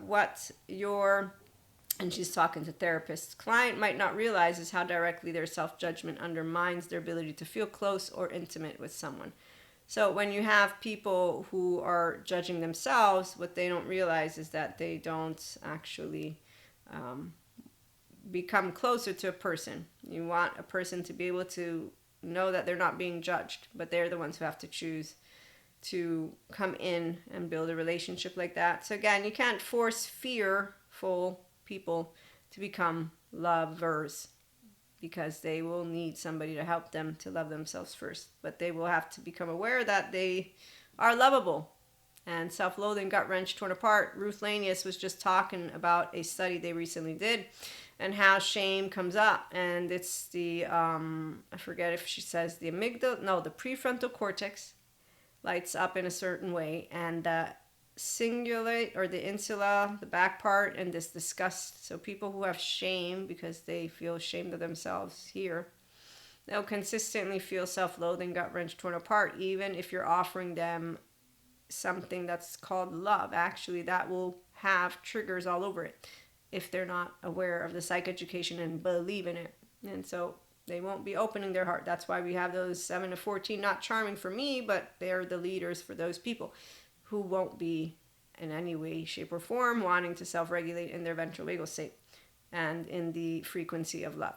And she's talking to therapists. Client might not realize is how directly their self-judgment undermines their ability to feel close or intimate with someone. So when you have people who are judging themselves, what they don't realize is that they don't actually become closer to a person. You want a person to be able to know that they're not being judged, but they're the ones who have to choose to come in and build a relationship like that. So again, you can't force fearful people to become lovers, because they will need somebody to help them to love themselves first. But they will have to become aware that they are lovable. And self-loathing, gut-wrenched, torn apart. Ruth Lanius was just talking about a study they recently did and how shame comes up. And it's the, I forget if she says the amygdala, no, the prefrontal cortex lights up in a certain way. And the cingulate, or the insula, the back part, and this disgust. So people who have shame because they feel ashamed of themselves here, they'll consistently feel self-loathing, gut-wrenched, torn apart, even if you're offering them something that's called love. Actually, that will have triggers all over it if they're not aware of the psychoeducation and believe in it. And so they won't be opening their heart. That's why we have those 7 to 14, not charming for me, but they're the leaders for those people who won't be in any way, shape, or form wanting to self-regulate in their ventral vagal state and in the frequency of love.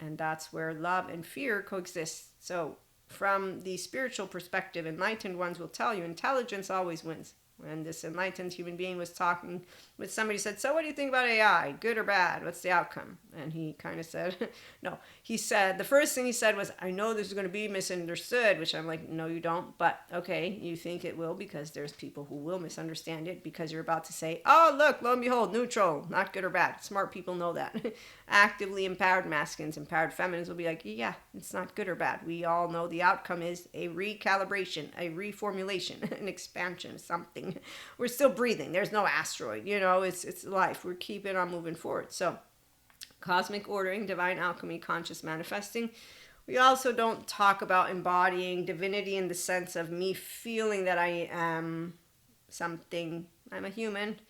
And that's where love and fear coexist. So from the spiritual perspective, enlightened ones will tell you intelligence always wins. When this enlightened human being was talking with somebody, said, so what do you think about AI? Good or bad? What's the outcome? And he kind of said, no, he said, the first thing he said was, I know this is going to be misunderstood, which I'm like, no, you don't. But okay, you think it will, because there's people who will misunderstand it, because you're about to say, oh, look, lo and behold, neutral, not good or bad. Smart people know that. Actively empowered masculines, empowered feminines will be like, yeah, it's not good or bad. We all know the outcome is a recalibration, a reformulation, an expansion, something. We're still breathing. There's no asteroid. It's life. We're keeping on moving forward. So cosmic ordering, divine alchemy, conscious manifesting. We also don't talk about embodying divinity in the sense of me feeling that I am something. I'm a human.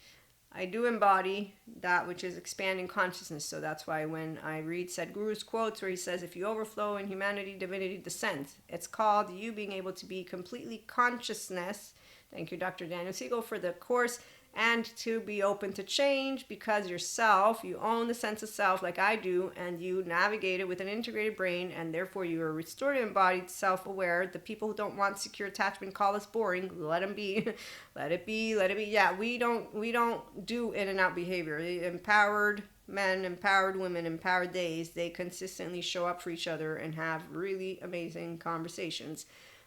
I do embody that which is expanding consciousness. So that's why when I read Sadhguru's quotes where he says, if you overflow in humanity, divinity descends. It's called you being able to be completely consciousness. Thank you, Dr. Daniel Siegel, for the course, and to be open to change, because yourself, you own the sense of self like I do, and you navigate it with an integrated brain, and therefore you are restorative, embodied, self-aware. The people who don't want secure attachment call us boring. Let them be. Let it be. Let it be. Yeah, we don't do in and out behavior. Empowered men, empowered women, empowered days, they consistently show up for each other and have really amazing conversations.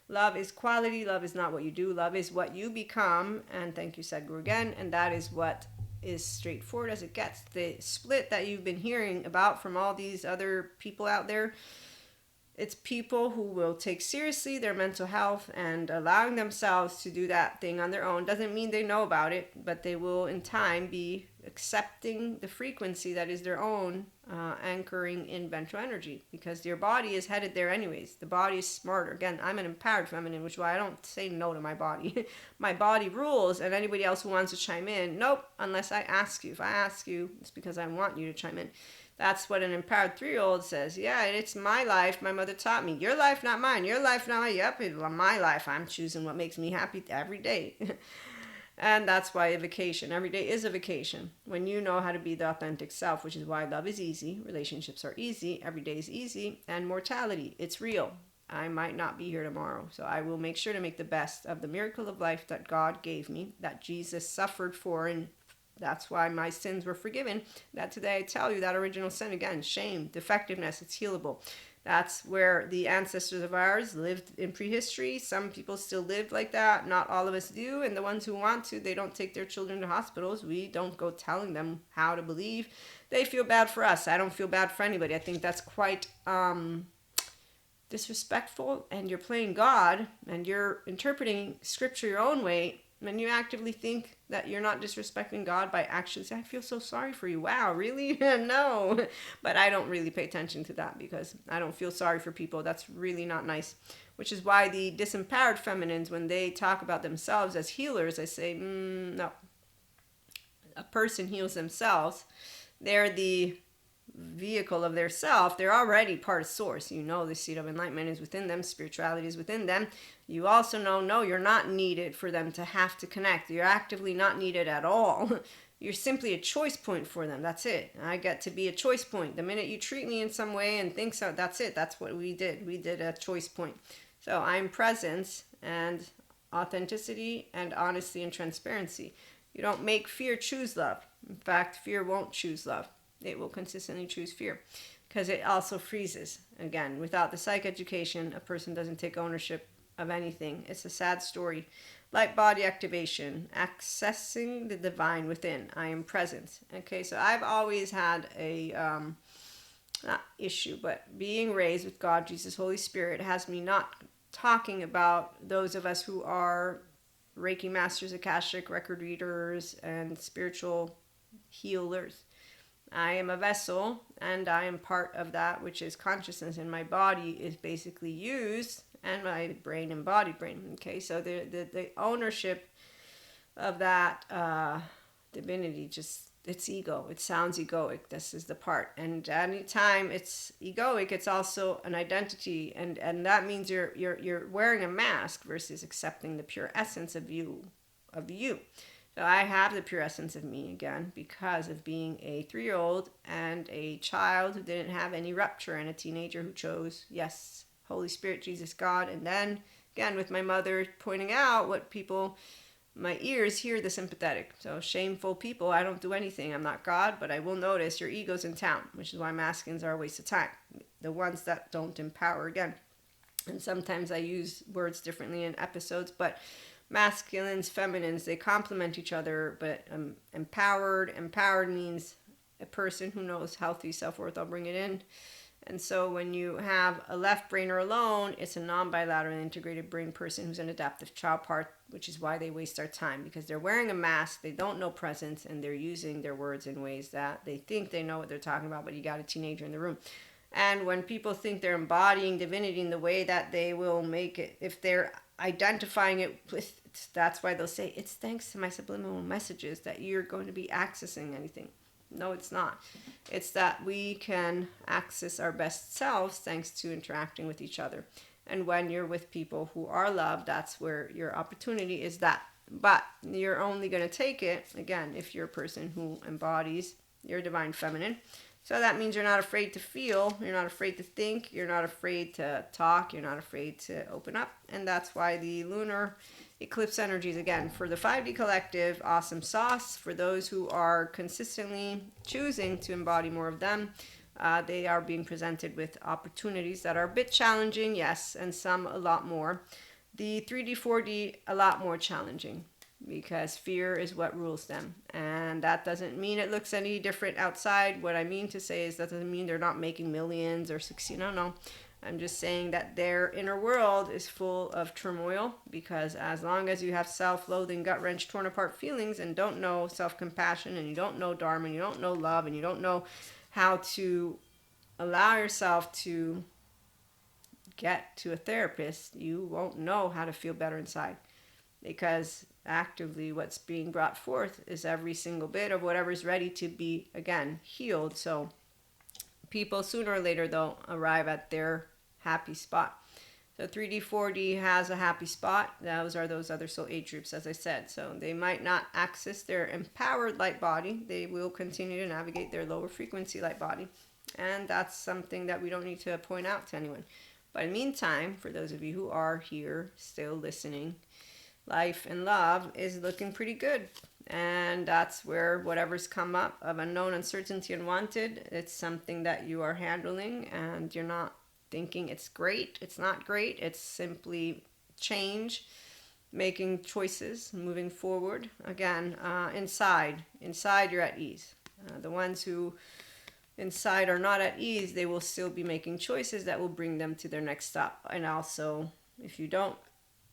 Love is quality. Love is not what you do. Love is what you become. And thank you, Sadhguru, again. And that is what is straightforward as it gets. The split that you've been hearing about from all these other people out there, it's people who will take seriously their mental health and allowing themselves to do that thing on their own. Doesn't mean they know about it, but they will in time be accepting the frequency that is their own, anchoring in ventral energy, because your body is headed there anyways. The body is smarter. Again, I'm an empowered feminine, which is why I don't say no to my body. My body rules, and anybody else who wants to chime in, nope, unless I ask you. If I ask you, it's because I want you to chime in. That's what an empowered 3-year-old says. Yeah, it's my life. My mother taught me. Your life, not mine. Your life, not mine. Yep, it's my life. I'm choosing what makes me happy every day. And that's why a vacation. Every day is a vacation. When you know how to be the authentic self, which is why love is easy. Relationships are easy. Every day is easy. And mortality, it's real. I might not be here tomorrow. So I will make sure to make the best of the miracle of life that God gave me, that Jesus suffered for, and that's why my sins were forgiven. That today I tell you that original sin again, shame, defectiveness, it's healable. That's where the ancestors of ours lived in prehistory. Some people still lived like that. Not all of us do. And the ones who want to, they don't take their children to hospitals. We don't go telling them how to believe. They feel bad for us. I don't feel bad for anybody. I think that's quite disrespectful. And you're playing God and you're interpreting scripture your own way. When you actively think that you're not disrespecting God by actually saying, I feel so sorry for you. Wow, really? No. But I don't really pay attention to that because I don't feel sorry for people. That's really not nice. Which is why the disempowered feminines, when they talk about themselves as healers, I say, no. A person heals themselves. They're the vehicle of their self. They're already part of source. You know the seed of enlightenment is within them. Spirituality is within them. You also know, no, you're not needed for them to have to connect. You're actively not needed at all. You're simply a choice point for them. That's it. I get to be a choice point. The minute you treat me in some way and think so, that's it. That's what we did. We did a choice point. So I'm presence and authenticity and honesty and transparency. You don't make fear choose love. In fact, fear won't choose love. It will consistently choose fear because it also freezes. Again, without the psych education, a person doesn't take ownership of anything. It's a sad story. Light body activation, accessing the divine within. I am present. Okay, so I've always had a, not issue, but being raised with God, Jesus, Holy Spirit has me not talking about those of us who are Reiki masters, Akashic record readers, and spiritual healers. I am a vessel, and I am part of that, which is consciousness, and my body is basically used, and my brain, embodied brain. Okay, so the ownership of that divinity, just it's ego. It sounds egoic. This is the part, and anytime it's egoic, it's also an identity, and that means you're wearing a mask versus accepting the pure essence of you. So I have the pure essence of me again because of being a 3-year-old and a child who didn't have any rupture and a teenager who chose, yes, Holy Spirit, Jesus, God. And then again with my mother pointing out what people, my ears hear the sympathetic. So shameful people, I don't do anything. I'm not God, but I will notice your ego's in town, which is why masculines are a waste of time. The ones that don't empower again. And sometimes I use words differently in episodes, but masculines, feminines, they complement each other, but empowered means a person who knows healthy self-worth. I'll bring it in. And so when you have a left brainer alone, it's a non-bilateral integrated brain person who's an adaptive child part, which is why they waste their time, because they're wearing a mask, they don't know presence, and they're using their words in ways that they think they know what they're talking about, but you got a teenager in the room. And when people think they're embodying divinity in the way that they will make it, if they're identifying it with, that's why they'll say, it's thanks to my subliminal messages that you're going to be accessing anything. No, it's not. It's that we can access our best selves thanks to interacting with each other. And when you're with people who are loved, that's where your opportunity is that. But you're only going to take it, again, if you're a person who embodies your divine feminine. So that means you're not afraid to feel, you're not afraid to think, you're not afraid to talk, you're not afraid to open up. And that's why the lunar eclipse energies, again, for the 5D collective, awesome sauce. For those who are consistently choosing to embody more of them, they are being presented with opportunities that are a bit challenging, yes, and some a lot more. The 3D, 4D, a lot more challenging, because fear is what rules them. And that doesn't mean it looks any different outside. What I mean to say is that doesn't mean they're not making millions or succeed. No. I'm just saying that their inner world is full of turmoil, because as long as you have self-loathing, gut-wrench, torn apart feelings and don't know self-compassion, and you don't know Dharma, and you don't know love, and you don't know how to allow yourself to get to a therapist, you won't know how to feel better inside. Because actively what's being brought forth is every single bit of whatever's ready to be, again, healed. So people sooner or later, they'll arrive at their happy spot. So 3D, 4D has a happy spot. Those are those other soul age groups, as I said. So they might not access their empowered light body. They will continue to navigate their lower frequency light body. And that's something that we don't need to point out to anyone. But in the meantime, for those of you who are here still listening, life and love is looking pretty good. And that's where whatever's come up of unknown, uncertainty, unwanted, it's something that you are handling, and you're not thinking it's great. It's not great. It's simply change, making choices, moving forward. Again, inside you're at ease. The ones who inside are not at ease, they will still be making choices that will bring them to their next stop. And also, if you don't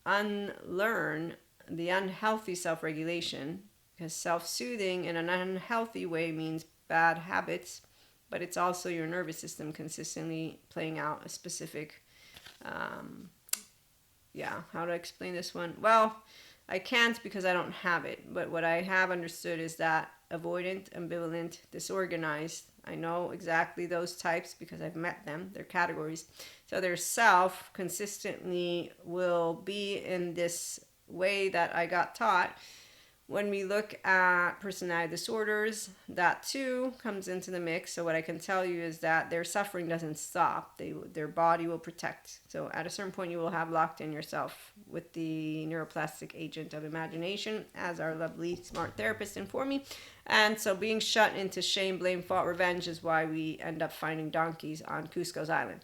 unlearn the unhealthy self-regulation, because self-soothing in an unhealthy way means bad habits, but it's also your nervous system consistently playing out a specific, how do I explain this one? Well, I can't because I don't have it, but what I have understood is that avoidant, ambivalent, disorganized, I know exactly those types because I've met them, they're categories. So their self consistently will be in this way that I got taught. When we look at personality disorders, that too comes into the mix. So what I can tell you is that their suffering doesn't stop. Their body will protect. So at a certain point, you will have locked in yourself with the neuroplastic agent of imagination, as our lovely smart therapist informed me. And so being shut into shame, blame, fault, revenge is why we end up finding donkeys on Cusco's island.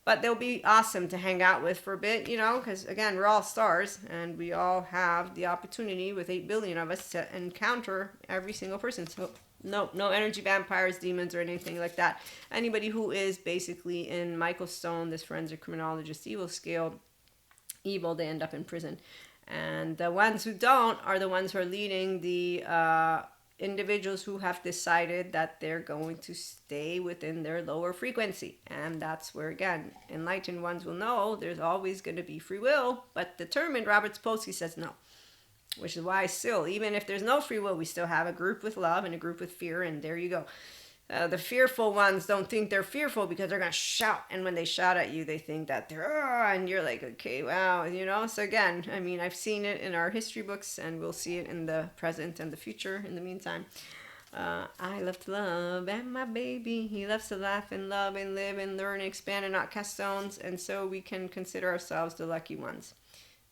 But they'll be awesome to hang out with for a bit, because again, we're all stars and we all have the opportunity with 8 billion of us to encounter every single person. So no energy vampires, demons, or anything like that. Anybody who is basically in Michael Stone, this forensic criminologist evil scale, evil, they end up in prison. And the ones who don't are the ones who are leading the individuals who have decided that they're going to stay within their lower frequency. And that's where, again, enlightened ones will know there's always going to be free will, but determined, Robert Sapolsky says no. Which is why still, even if there's no free will, we still have a group with love and a group with fear, and there you go. The fearful ones don't think they're fearful because they're going to shout. And when they shout at you, they think that they're, and you're like, okay, wow, So again, I mean, I've seen it in our history books and we'll see it in the present and the future in the meantime. I love to love, and my baby, he loves to laugh and love and live and learn and expand and not cast stones. And so we can consider ourselves the lucky ones.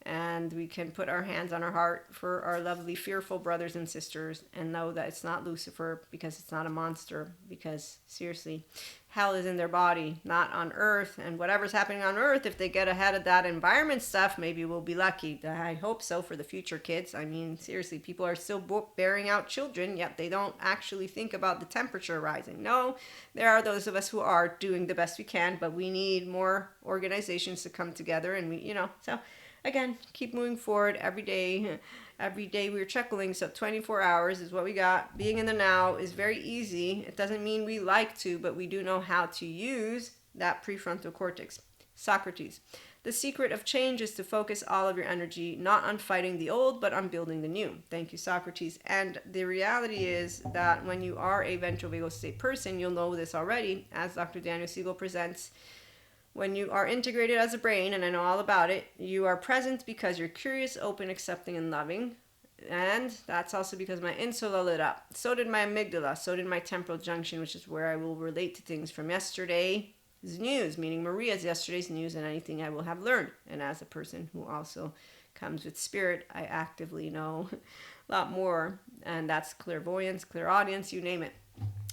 And we can put our hands on our heart for our lovely, fearful brothers and sisters and know that it's not Lucifer because it's not a monster. Because, seriously, hell is in their body, not on Earth. And whatever's happening on Earth, if they get ahead of that environment stuff, maybe we'll be lucky. I hope so for the future kids. I mean, seriously, people are still bearing out children, yet they don't actually think about the temperature rising. No, there are those of us who are doing the best we can, but we need more organizations to come together and so... Again, keep moving forward every day. Every day we're chuckling, so 24 hours is what we got. Being in the now is very easy. It doesn't mean we like to, but we do know how to use that prefrontal cortex. Socrates. The secret of change is to focus all of your energy not on fighting the old, but on building the new. Thank you, Socrates. And the reality is that when you are a ventral vagal state person, you'll know this already, as Dr. Daniel Siegel presents. When you are integrated as a brain, and I know all about it, you are present because you're curious, open, accepting, and loving. And that's also because my insula lit up. So did my amygdala. So did my temporal junction, which is where I will relate to things from yesterday's news, meaning Maria's yesterday's news and anything I will have learned. And as a person who also comes with spirit, I actively know a lot more. And that's clairvoyance, clairaudience, you name it.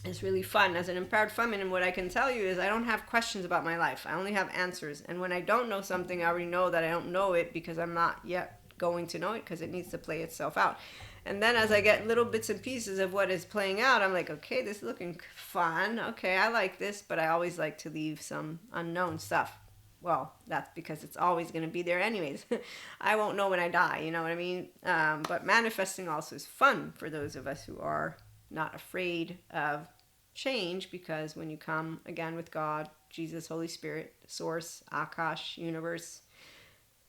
It's really fun. As an empowered feminine, what I can tell you is I don't have questions about my life. I only have answers. And when I don't know something, I already know that I don't know it because I'm not yet going to know it because it needs to play itself out. And then as I get little bits and pieces of what is playing out, I'm like, okay, this is looking fun. Okay, I like this, but I always like to leave some unknown stuff. Well, that's because it's always going to be there anyways. I won't know when I die, you know what I mean? But manifesting also is fun for those of us who are not afraid of change, because when you come again with God, Jesus, Holy Spirit, Source, Akash, Universe,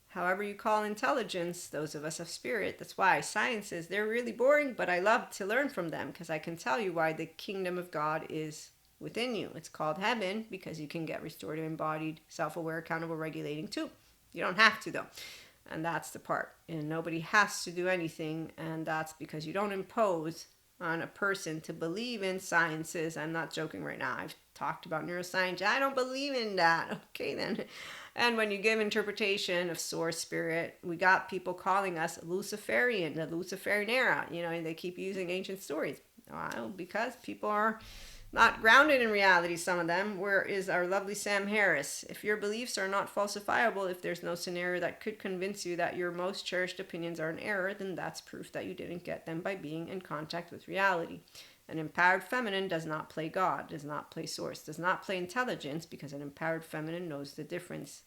however you call intelligence, those of us of spirit, that's why sciences, they're really boring, but I love to learn from them because I can tell you why the kingdom of God is within you. It's called heaven because you can get restorative, embodied, self-aware, accountable, regulating too. You don't have to though. And that's the part. And nobody has to do anything, and that's because you don't impose on a person to believe in sciences. I'm not joking right now. I've talked about neuroscience. I don't believe in that. Okay, then. And when you give interpretation of source spirit, we got people calling us Luciferian, the Luciferian era. They keep using ancient stories. Well, because people are not grounded in reality, some of them. Where is our lovely Sam Harris? If your beliefs are not falsifiable, if there's no scenario that could convince you that your most cherished opinions are an error, then that's proof that you didn't get them by being in contact with reality. An empowered feminine does not play God, does not play source, does not play intelligence, because an empowered feminine knows the difference.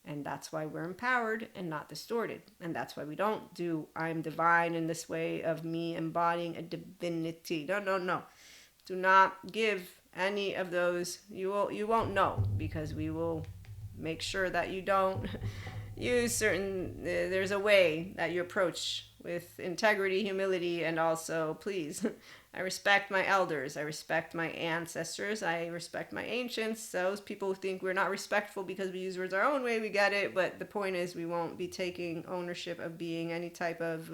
And that's why we're empowered and not distorted. And that's why we don't do I'm divine in this way of me embodying a divinity. No, no, no. Do not give any of those. You won't know, because we will make sure that you don't use certain there's a way that you approach with integrity, humility, and also, please, I respect my elders, I respect my ancestors, I respect my ancients. Those people who think we're not respectful because we use words our own way, we get it, but the point is we won't be taking ownership of being any type of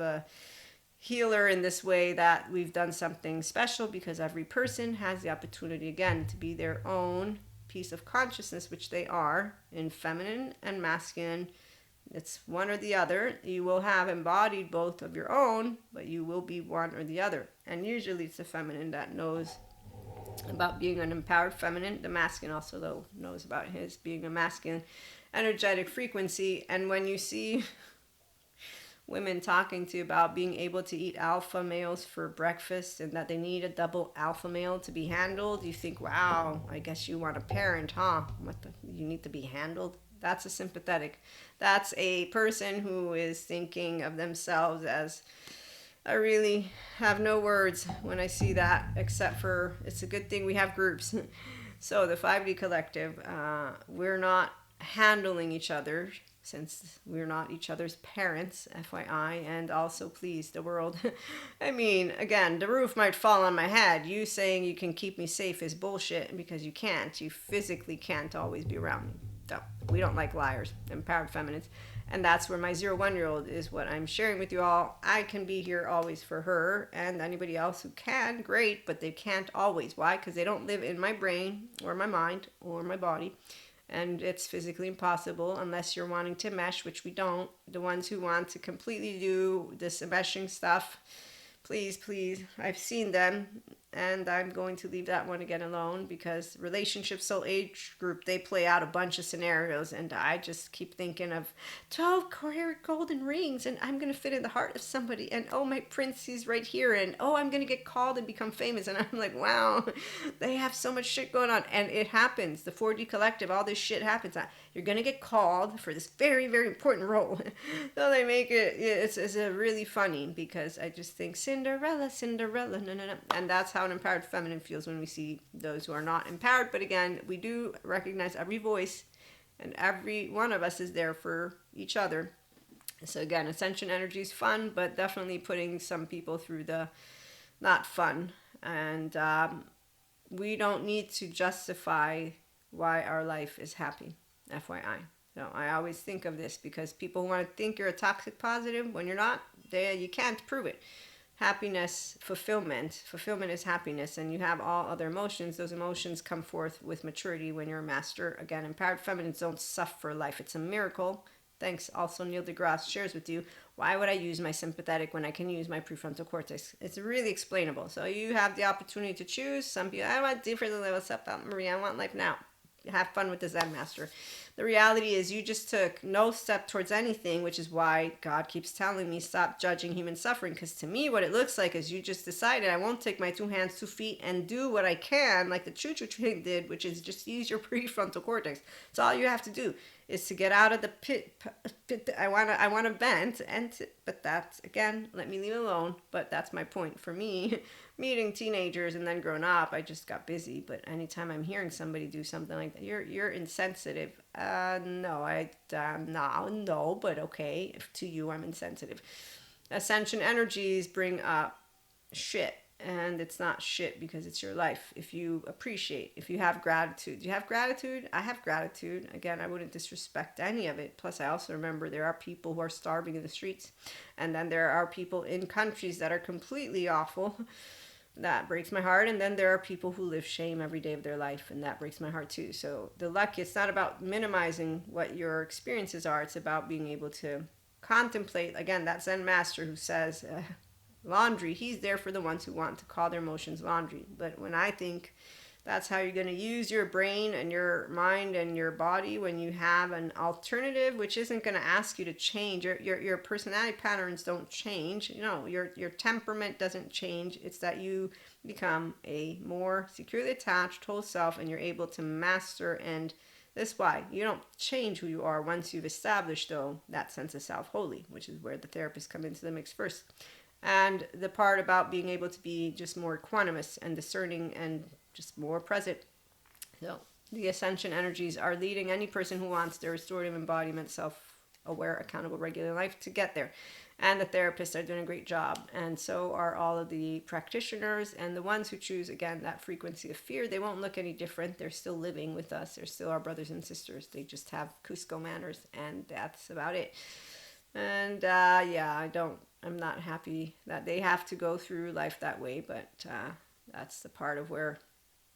healer in this way that we've done something special, because every person has the opportunity, again, to be their own piece of consciousness, which they are in feminine and masculine. It's one or the other. You will have embodied both of your own, but you will be one or the other. And usually it's the feminine that knows about being an empowered feminine. The masculine also, though, knows about his being a masculine energetic frequency. And when you see women talking to you about being able to eat alpha males for breakfast and that they need a double alpha male to be handled, you think, wow, I guess you want a parent, huh? You need to be handled? That's a sympathetic. That's a person who is thinking of themselves as, I really have no words when I see that, except for it's a good thing we have groups. So the 5D collective, we're not handling each other, since we're not each other's parents, FYI, and also, please, the world. I mean, again, the roof might fall on my head. You saying you can keep me safe is bullshit, because you can't. You physically can't always be around me. So we don't like liars, empowered feminines. And that's where my 0-1-year-old is what I'm sharing with you all. I can be here always for her, and anybody else who can, great, but they can't always. Why? Because they don't live in my brain or my mind or my body. And it's physically impossible unless you're wanting to mesh, which we don't. The ones who want to completely do this meshing stuff, please, please, I've seen them, and I'm going to leave that one again alone, because relationship soul age group, they play out a bunch of scenarios, and I just keep thinking of 12 carat golden rings, and I'm going to fit in the heart of somebody, and oh, my prince is right here, and oh, I'm going to get called and become famous. And I'm like, wow, they have so much shit going on. And it happens. The 4D collective, all this shit happens. You're going to get called for this very, very important role. So they make it, it's a really funny, because I just think Cinderella, Cinderella, no, no, no. And that's how an empowered feminine feels when we see those who are not empowered. But again, we do recognize every voice, and every one of us is there for each other. So again, ascension energy is fun, but definitely putting some people through the not fun. And we don't need to justify why our life is happy, FYI. So I always think of this, because people want to think you're a toxic positive when you're not. You can't prove it. Happiness, fulfillment is happiness, and you have all other emotions. Those emotions come forth with maturity when you're a master. Again, empowered feminines don't suffer life. It's a miracle. Thanks. Also, Neil deGrasse shares with you, why would I use my sympathetic when I can use my prefrontal cortex? It's really explainable. So you have the opportunity to choose. Some people, I want different than what's up, Maria. I want life now. Have fun with the Zen master. The reality is you just took no step towards anything, which is why God keeps telling me stop judging human suffering. Because to me, what it looks like is you just decided I won't take my 2 hands, 2 feet, and do what I can, like the choo-choo train did, which is just use your prefrontal cortex. It's all you have to do is to get out of the pit. I want to vent, but that's, again, let me leave it alone. But that's my point. For me, meeting teenagers and then growing up, I just got busy. But anytime I'm hearing somebody do something like that, you're insensitive. No, but okay. To you, I'm insensitive. Ascension energies bring up shit. And it's not shit because it's your life. If you appreciate, if you have gratitude. Do you have gratitude? I have gratitude. Again, I wouldn't disrespect any of it. Plus, I also remember there are people who are starving in the streets. And then there are people in countries that are completely awful. That breaks my heart. And then there are people who live shame every day of their life. And that breaks my heart too. So the luck, it's not about minimizing what your experiences are. It's about being able to contemplate. Again, that Zen master who says... laundry, he's there for the ones who want to call their emotions laundry. But when I think that's how you're going to use your brain and your mind and your body when you have an alternative, which isn't going to ask you to change. Your personality patterns don't change. You know, your temperament doesn't change. It's that you become a more securely attached whole self, and you're able to master and This is why you don't change who you are once you've established, though, that sense of self wholly, which is where the therapists come into the mix first. And the part about being able to be just more equanimous and discerning and just more present. So the ascension energies are leading any person who wants their restorative embodiment, self-aware, accountable, regular life to get there. And the therapists are doing a great job. And so are all of the practitioners, and the ones who choose, again, that frequency of fear. They won't look any different. They're still living with us. They're still our brothers and sisters. They just have Cusco manners, and that's about it. And I'm not happy that they have to go through life that way, but that's the part of where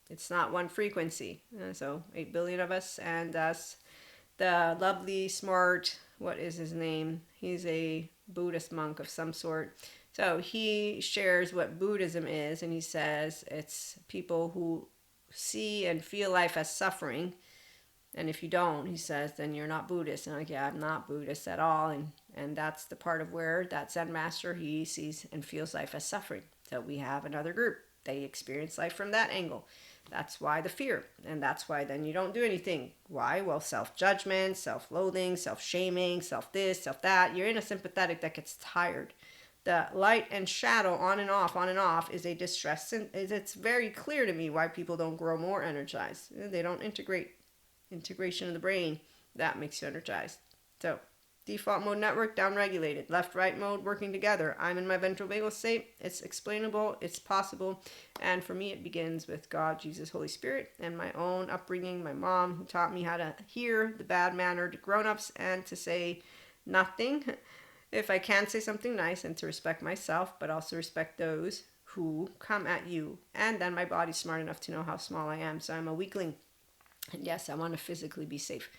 it's not one frequency. So 8 billion of us, and us, the lovely, smart, what is his name? He's a Buddhist monk of some sort. So he shares what Buddhism is, and he says it's people who see and feel life as suffering. And if you don't, he says, then you're not Buddhist. And I'm like, yeah, I'm not Buddhist at all. And that's the part of where that Zen master, he sees and feels life as suffering. So we have another group. They experience life from that angle. That's why the fear. And that's why then you don't do anything. Why? Well, self-judgment, self-loathing, self-shaming, self-this, self-that. You're in a sympathetic that gets tired. The light and shadow on and off is a distress. And it's very clear to me why people don't grow more energized. They don't integration of the brain. That makes you energized. So default mode network downregulated, left right mode working together. I'm in my ventral vagal state. It's explainable, it's possible, and for me it begins with God, Jesus, Holy Spirit, and my own upbringing. My mom, who taught me how to hear the bad-mannered grown-ups and to say nothing if I can say something nice, and to respect myself, but also respect those who come at you. And then my body's smart enough to know how small I am, so I'm a weakling. And yes, I want to physically be safe.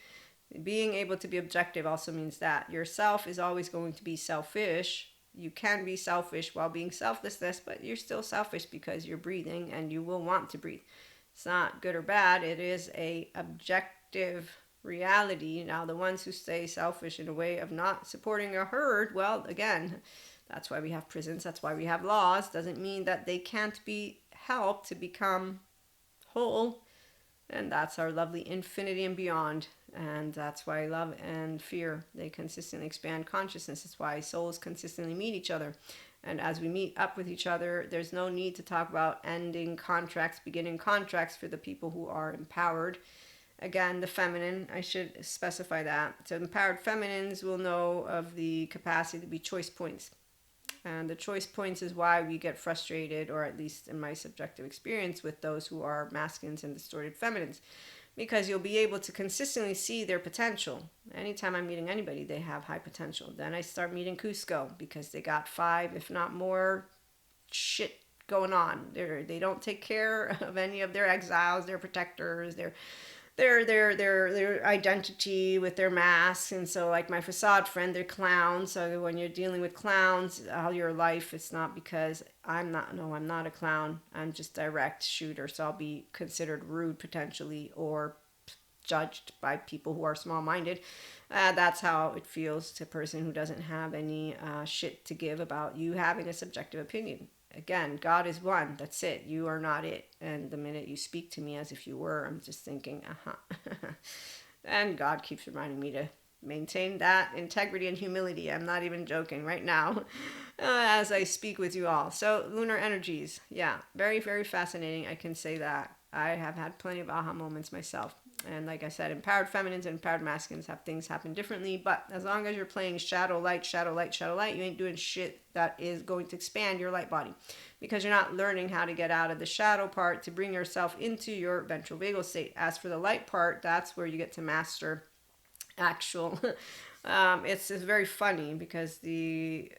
Being able to be objective also means that yourself is always going to be selfish. You can be selfish while being selflessness, but you're still selfish because you're breathing and you will want to breathe. It's not good or bad. It is a objective reality. Now, the ones who stay selfish in a way of not supporting a herd, well, again, that's why we have prisons. That's why we have laws. Doesn't mean that they can't be helped to become whole. And that's our lovely infinity and beyond. And that's why love and fear, they consistently expand consciousness. That's why souls consistently meet each other. And as we meet up with each other, there's no need to talk about ending contracts, beginning contracts for the people who are empowered. Again, the feminine, I should specify that. So empowered feminines will know of the capacity to be choice points. And the choice points is why we get frustrated, or at least in my subjective experience, with those who are masculines and distorted feminines. Because you'll be able to consistently see their potential. Anytime I'm meeting anybody, they have high potential. Then I start meeting Cusco because they got 5, if not more, shit going on. They don't take care of any of their exiles, their protectors, their identity with their masks. And so, like my facade friend, they're clowns. So when you're dealing with clowns all your life, it's not because I'm not a clown. I'm just direct shooter. So I'll be considered rude potentially, or judged by people who are small-minded. That's how it feels to a person who doesn't have any shit to give about you having a subjective opinion. Again, God is one. That's it. You are not it. And the minute you speak to me as if you were, I'm just thinking, And God keeps reminding me to maintain that integrity and humility. I'm not even joking right now as I speak with you all. So, lunar energies. Yeah, very, very fascinating. I can say that. I have had plenty of aha moments myself. And like I said, empowered feminines and empowered masculines have things happen differently. But as long as you're playing shadow, light, shadow, light, shadow, light, you ain't doing shit that is going to expand your light body. Because you're not learning how to get out of the shadow part to bring yourself into your ventral vagal state. As for the light part, that's where you get to master actual. It's very funny because the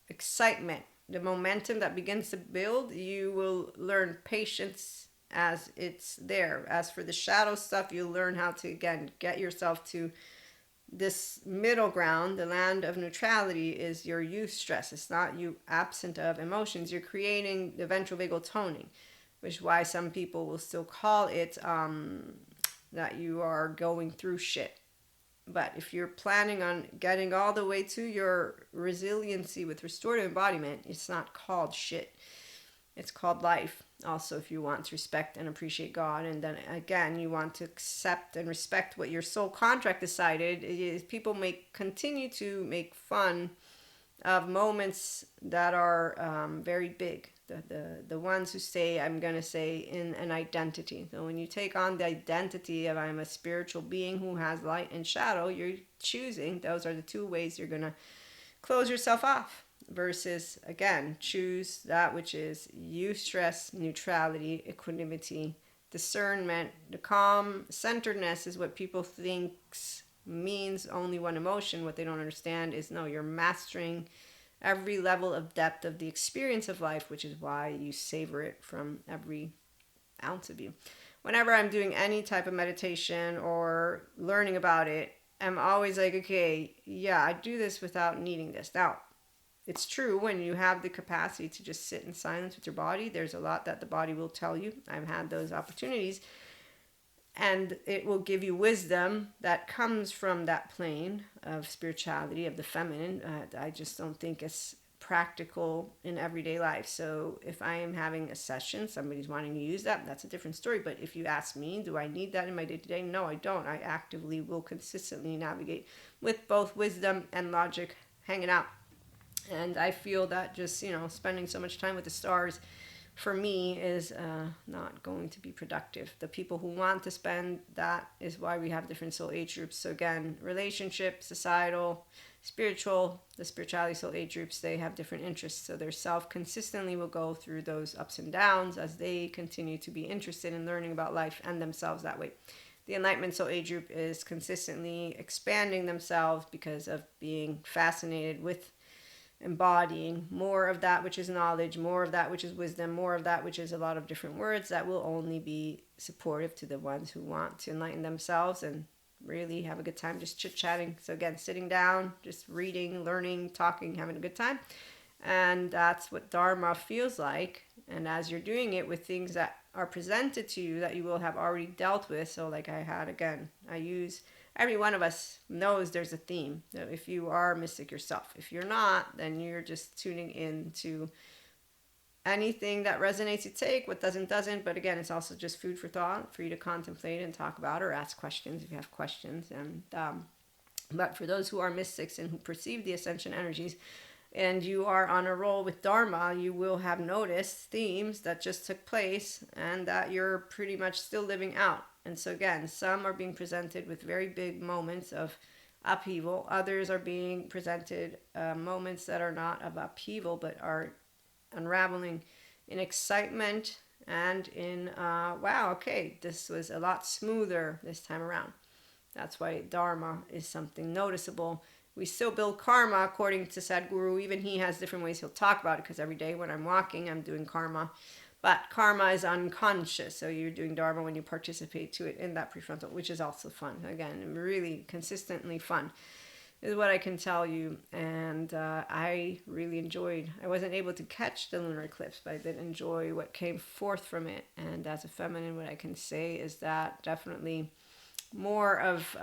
excitement, the momentum that begins to build, you will learn patience as it's there. As for the shadow stuff, you learn how to, again, get yourself to this middle ground. The land of neutrality is your eustress. It's not you absent of emotions. You're creating the ventral vagal toning, which is why some people will still call it that you are going through shit. But if you're planning on getting all the way to your resiliency with restorative embodiment, it's not called shit. It's called life. Also, if you want to respect and appreciate God, and then again, you want to accept and respect what your soul contract decided, is people continue to make fun of moments that are very big. The ones who say, I'm going to say, in an identity. So when you take on the identity of I'm a spiritual being who has light and shadow, you're choosing. Those are the two ways you're going to close yourself off. Versus, again, choose that which is eustress, neutrality, equanimity, discernment. The calm centeredness is what people think means only one emotion. What they don't understand is, no, you're mastering every level of depth of the experience of life, which is why you savor it from every ounce of you. Whenever I'm doing any type of meditation or learning about it, I'm always like, okay, yeah, I do this without needing this. Now, it's true when you have the capacity to just sit in silence with your body, there's a lot that the body will tell you. I've had those opportunities. And it will give you wisdom that comes from that plane of spirituality, of the feminine. I just don't think it's practical in everyday life. So if I am having a session, somebody's wanting to use that, that's a different story. But if you ask me, do I need that in my day-to-day? No, I don't. I actively will consistently navigate with both wisdom and logic hanging out. And I feel that just, spending so much time with the stars for me is not going to be productive. The people who want to spend that is why we have different soul age groups. So again, relationship, societal, spiritual, the spirituality soul age groups, they have different interests. So their self consistently will go through those ups and downs as they continue to be interested in learning about life and themselves that way. The enlightenment soul age group is consistently expanding themselves because of being fascinated with embodying more of that which is knowledge, more of that which is wisdom, more of that which is a lot of different words that will only be supportive to the ones who want to enlighten themselves and really have a good time just chit-chatting. So again, sitting down, just reading, learning, talking, having a good time. And that's what Dharma feels like. And as you're doing it with things that are presented to you that you will have already dealt with. So like every one of us knows there's a theme. So if you are mystic yourself, if you're not, then you're just tuning in to anything that resonates, you take. What doesn't. But again, it's also just food for thought for you to contemplate and talk about or ask questions if you have questions. And but for those who are mystics and who perceive the ascension energies, and you are on a roll with Dharma, you will have noticed themes that just took place and that you're pretty much still living out. And so again, some are being presented with very big moments of upheaval. Others are being presented moments that are not of upheaval, but are unraveling in excitement and in, wow, okay, this was a lot smoother this time around. That's why Dharma is something noticeable. We still build karma according to Sadhguru. Even he has different ways he'll talk about it, because every day when I'm walking, I'm doing karma. But karma is unconscious, so you're doing Dharma when you participate to it in that prefrontal, which is also fun. Again, really consistently fun is what I can tell you. And I really enjoyed. I wasn't able to catch the lunar eclipse, but I did enjoy what came forth from it. And as a feminine, what I can say is that definitely more of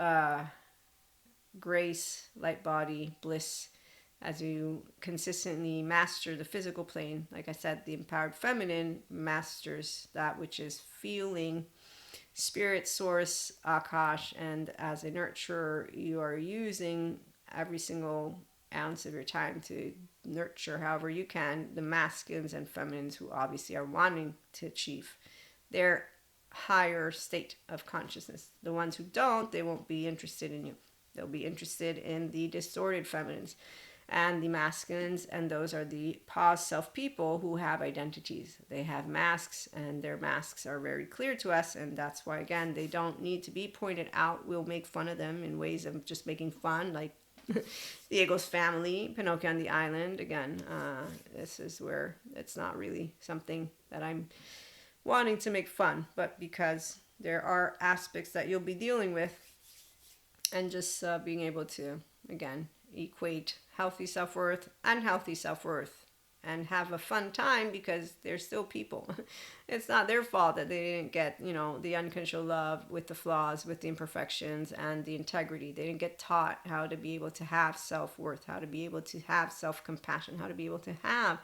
grace, light body, bliss, as you consistently master the physical plane. Like I said, the empowered feminine masters that which is feeling, spirit, source, Akash, and as a nurturer, you are using every single ounce of your time to nurture however you can the masculines and feminines who obviously are wanting to achieve their higher state of consciousness. The ones who don't, they won't be interested in you. They'll be interested in the distorted feminines and the masculines, and those are the pause self people who have identities. They have masks, and their masks are very clear to us, and that's why, again, they don't need to be pointed out. We'll make fun of them in ways of just making fun, like Diego's family, Pinocchio on the island. Again, this is where it's not really something that I'm wanting to make fun, but because there are aspects that you'll be dealing with, and just being able to, again, equate healthy self-worth, unhealthy self-worth, and have a fun time because they're still people. It's not their fault that they didn't get, the unconditional love with the flaws, with the imperfections, and the integrity. They didn't get taught how to be able to have self-worth, how to be able to have self-compassion, how to be able to have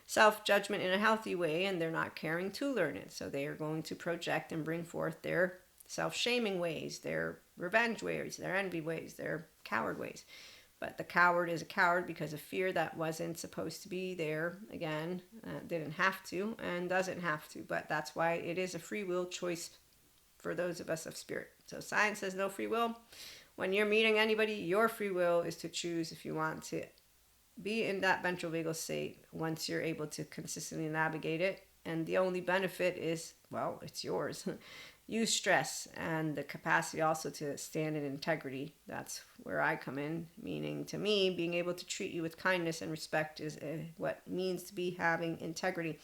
self-judgment in a healthy way, and they're not caring to learn it. So they are going to project and bring forth their self-shaming ways, their revenge ways, their envy ways, their coward ways. But the coward is a coward because of fear that wasn't supposed to be there. Again, didn't have to and doesn't have to. But that's why it is a free will choice for those of us of spirit. So science says no free will. When you're meeting anybody, your free will is to choose if you want to be in that ventral vagal state once you're able to consistently navigate it. And the only benefit is, well, it's yours. Use stress and the capacity also to stand in integrity. That's where I come in, meaning to me, being able to treat you with kindness and respect is what means to be having integrity.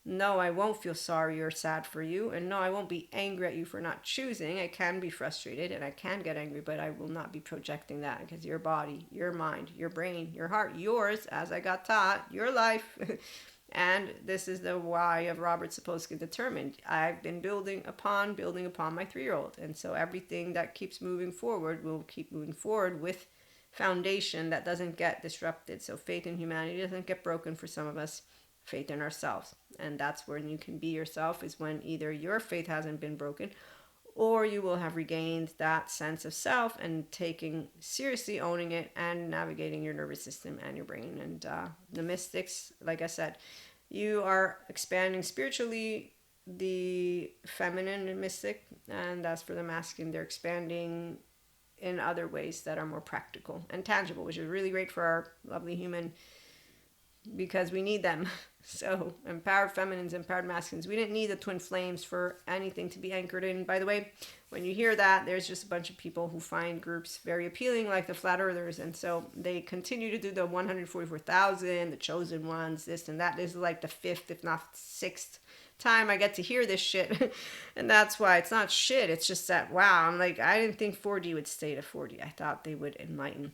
No, I won't feel sorry or sad for you, and no, I won't be angry at you for not choosing. I can be frustrated and I can get angry, but I will not be projecting that, because your body, your mind, your brain, your heart, yours, as I got taught, your life. And this is the why of Robert Sapolsky determined. I've been building upon my 3-year-old. And so everything that keeps moving forward will keep moving forward with foundation that doesn't get disrupted. So faith in humanity doesn't get broken for some of us, faith in ourselves. And that's when you can be yourself, is when either your faith hasn't been broken or you will have regained that sense of self and taking seriously, owning it, and navigating your nervous system and your brain. And the mystics, like I said, you are expanding spiritually the feminine mystic, and as for the masculine, they're expanding in other ways that are more practical and tangible, which is really great for our lovely human, because we need them. So empowered feminines, empowered masculines. We didn't need the twin flames for anything to be anchored in. By the way, when you hear that, there's just a bunch of people who find groups very appealing, like the flat earthers, and so they continue to do the 144,000, the chosen ones, this and that. This is like the 5th, if not 6th time I get to hear this shit. And that's why it's not shit. It's just that, wow, I'm like, I didn't think 4D would stay to 4D. I thought they would enlighten.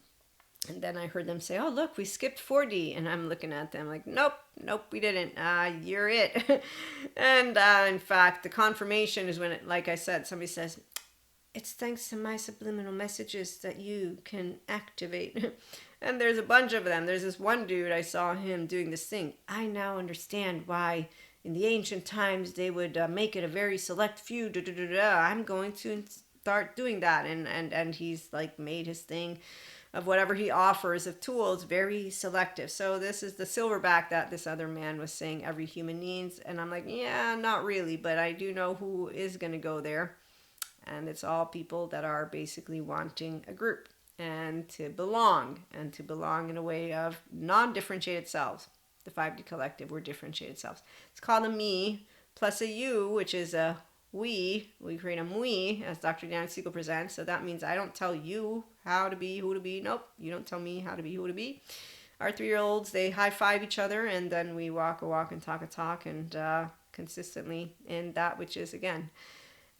And then I heard them say, oh, look, we skipped 4D. And I'm looking at them like, nope, we didn't. You're it. And in fact, the confirmation is when, it, like I said, somebody says, it's thanks to my subliminal messages that you can activate. And there's a bunch of them. There's this one dude, I saw him doing this thing. I now understand why in the ancient times they would make it a very select few. I'm going to start doing that. And he's like made his thing of whatever he offers of tools, very selective. So this is the silverback that this other man was saying every human needs. And I'm like, yeah, not really, but I do know who is going to go there. And it's all people that are basically wanting a group and to belong in a way of non-differentiated selves. The 5D collective, we're differentiated selves. It's called a me plus a you, which is a we create a we, as Dr. Dan Siegel presents. So that means I don't tell you how to be, who to be. Nope, you don't tell me how to be, who to be. Our 3-year-olds, they high-five each other, and then we walk a walk and talk a talk, and consistently in that which is, again,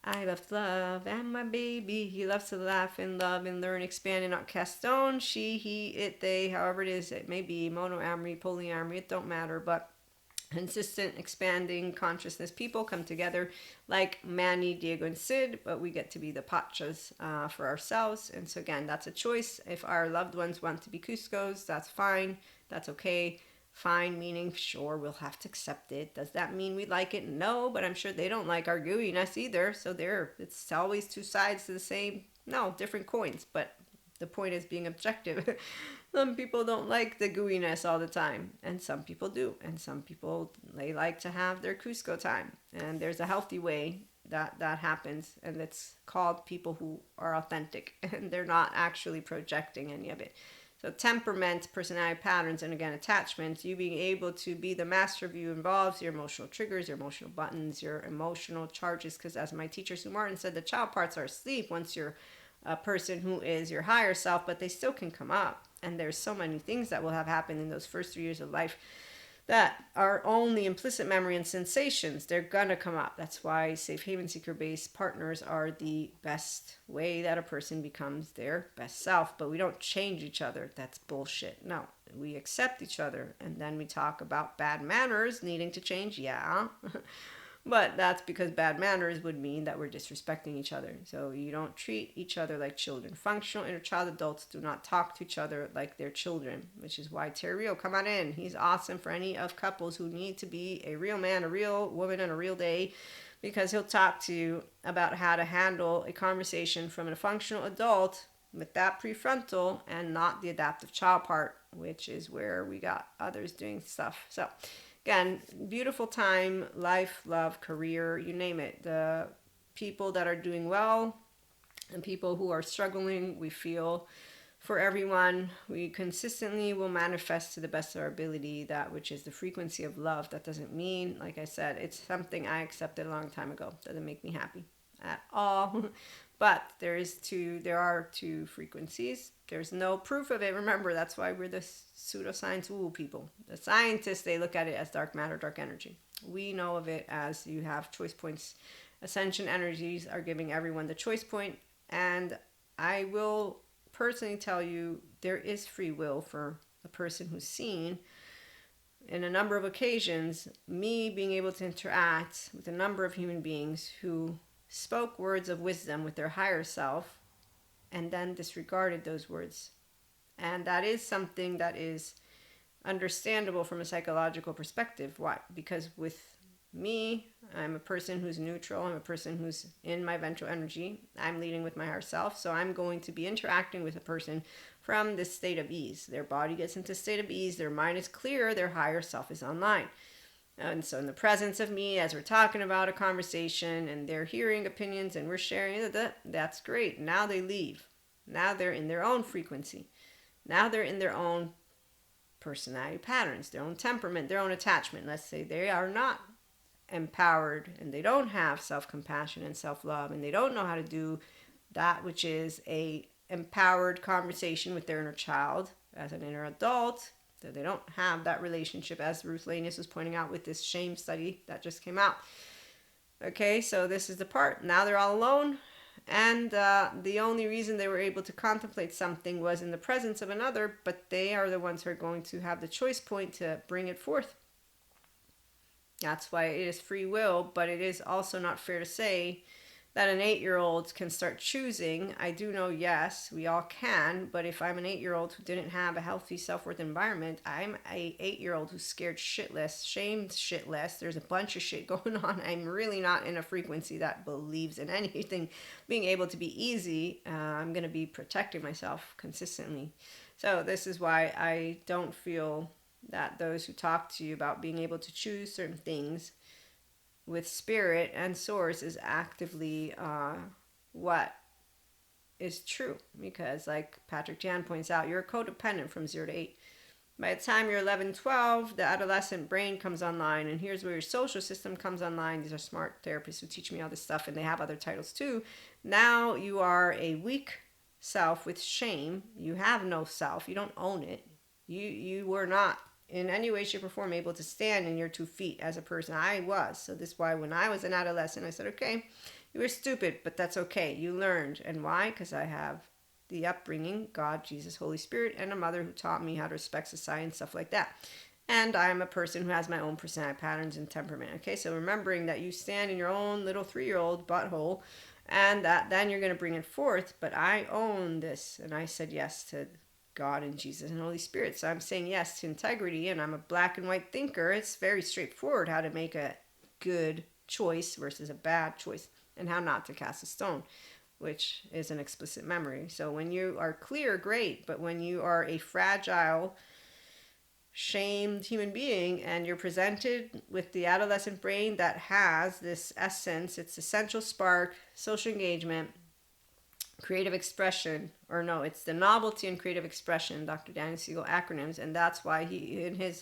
I love to love, and my baby, he loves to laugh and love and learn, expand, and not cast stone. She, he, it, they, however it is, it may be monoamory, polyamory, it don't matter, but consistent, expanding consciousness people come together like Manny, Diego, and Sid, but we get to be the Pachas for ourselves. And so again, that's a choice. If our loved ones want to be Cuscos, that's fine. That's okay. Fine meaning, sure, we'll have to accept it. Does that mean we like it? No, but I'm sure they don't like our gooiness either. So it's always two sides to the same, different coins. But the point is being objective. Some people don't like the gooiness all the time, and some people do. And some people, they like to have their Cusco time. And there's a healthy way that happens, and it's called people who are authentic, and they're not actually projecting any of it. So temperament, personality patterns, and again, attachments, you being able to be the master of you involves your emotional triggers, your emotional buttons, your emotional charges, because as my teacher Sue Martin said, the child parts are asleep once you're a person who is your higher self, but they still can come up. And there's so many things that will have happened in those first 3 years of life that are only implicit memory and sensations. They're gonna come up. That's why safe haven seeker based partners are the best way that a person becomes their best self. But we don't change each other. That's bullshit. No, we accept each other, and then we talk about bad manners needing to change. Yeah. But that's because bad manners would mean that we're disrespecting each other. So you don't treat each other like children. Functional inner child adults do not talk to each other like they're children, which is why Terry Rio, come on in. He's awesome for any of couples who need to be a real man, a real woman on a real day, because he'll talk to you about how to handle a conversation from a functional adult with that prefrontal and not the adaptive child part, which is where we got others doing stuff. So again, beautiful time, life, love, career, you name it. The people that are doing well and people who are struggling, we feel for everyone. We consistently will manifest to the best of our ability that which is the frequency of love. That doesn't mean, like I said, it's something I accepted a long time ago. Doesn't make me happy at all. But there are two frequencies. There's no proof of it. Remember, that's why we're the pseudoscience woo people. The scientists, they look at it as dark matter, dark energy. We know of it as you have choice points. Ascension energies are giving everyone the choice point. And I will personally tell you, there is free will for a person who's seen in a number of occasions me being able to interact with a number of human beings who spoke words of wisdom with their higher self and then disregarded those words. And that is something that is understandable from a psychological perspective. Why? Because with me, I'm a person who's neutral. I'm a person who's in my ventral energy. I'm leading with my higher self. So I'm going to be interacting with a person from this state of ease. Their body gets into a state of ease. Their mind is clear. Their higher self is online. And so in the presence of me, as we're talking about a conversation and they're hearing opinions and we're sharing, that's great. Now they leave. Now they're in their own frequency. Now they're in their own personality patterns, their own temperament, their own attachment. Let's say they are not empowered and they don't have self-compassion and self-love and they don't know how to do that which is a empowered conversation with their inner child as an inner adult. So they don't have that relationship, as Ruth Lanius was pointing out with this shame study that just came out. Okay, so this is the part. Now they're all alone, and the only reason they were able to contemplate something was in the presence of another, but they are the ones who are going to have the choice point to bring it forth. That's why it is free will, but it is also not fair to say that an 8-year-old can start choosing. I do know, yes, we all can, but if I'm an 8-year-old who didn't have a healthy self-worth environment, I'm a 8-year-old who's scared shitless, shamed shitless. There's a bunch of shit going on. I'm really not in a frequency that believes in anything being able to be easy. I'm going to be protecting myself consistently. So this is why I don't feel that those who talk to you about being able to choose certain things with spirit and source is actively what is true. Because like Patrick Jan points out, you're codependent from 0 to 8. By the time you're 11, 12, the adolescent brain comes online, and here's where your social system comes online. These are smart therapists who teach me all this stuff, and they have other titles too. Now you are a weak self with shame. You have no self. You don't own it. You were not in any way, shape, or form able to stand in your 2 feet as a person. I was. So this is why when I was an adolescent, I said, okay, you were stupid, but that's okay. You learned. And why? Because I have the upbringing, God, Jesus, Holy Spirit, and a mother who taught me how to respect society and stuff like that. And I'm a person who has my own personality patterns and temperament. Okay, so remembering that you stand in your own little 3-year-old butthole, and that then you're going to bring it forth. But I own this, and I said yes to God and Jesus and Holy Spirit. So I'm saying yes to integrity, and I'm a black and white thinker. It's very straightforward how to make a good choice versus a bad choice and how not to cast a stone, which is an explicit memory. So when you are clear, great. But when you are a fragile, shamed human being and you're presented with the adolescent brain that has this essence, its essential spark, social engagement, creative expression, or no, it's the novelty and creative expression, Dr. Daniel Siegel acronyms, and that's why he, in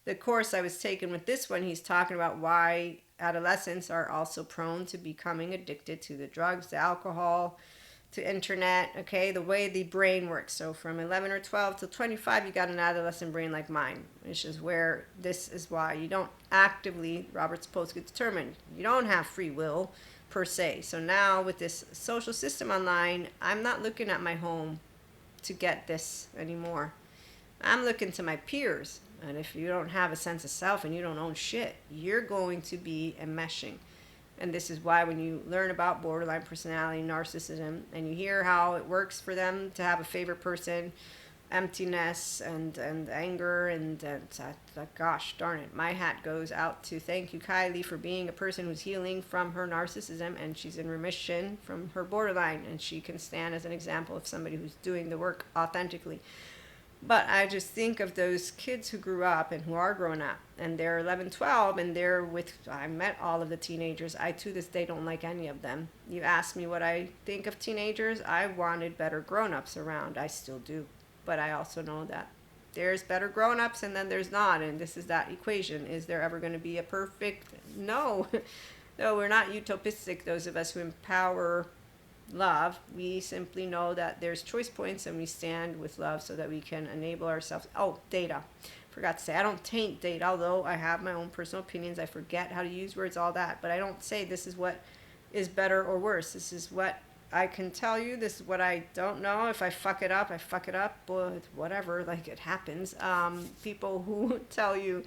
the course I was taking with this one, he's talking about why adolescents are also prone to becoming addicted to the drugs, the alcohol, to internet, okay, the way the brain works. So from 11 or 12 to 25, you got an adolescent brain like mine, which is where this is why you don't actively, Robert Sapolsky determined, you don't have free will per se. So now with this social system online, I'm not looking at my home to get this anymore. I'm looking to my peers. And if you don't have a sense of self and you don't own shit, you're going to be enmeshing. And this is why when you learn about borderline personality, narcissism, and you hear how it works for them to have a favorite person, emptiness and anger and gosh darn it, my hat goes out to thank you, Kylie, for being a person who's healing from her narcissism, and she's in remission from her borderline, and she can stand as an example of somebody who's doing the work authentically. But I just think of those kids who grew up and who are growing up and they're 11, 12, and I met all of the teenagers. I to this day don't like any of them. You ask me what I think of teenagers, I wanted better grown-ups around. I still do. But I also know that there's better grown-ups and then there's not. And this is that equation. Is there ever going to be a perfect? No. No, we're not utopistic, those of us who empower love. We simply know that there's choice points and we stand with love so that we can enable ourselves. Oh, data. Forgot to say, I don't taint data, although I have my own personal opinions. I forget how to use words, all that. But I don't say this is what is better or worse. This is what I can tell you. This is what I don't know. If I fuck it up, I fuck it up. But whatever, like it happens. People who tell you.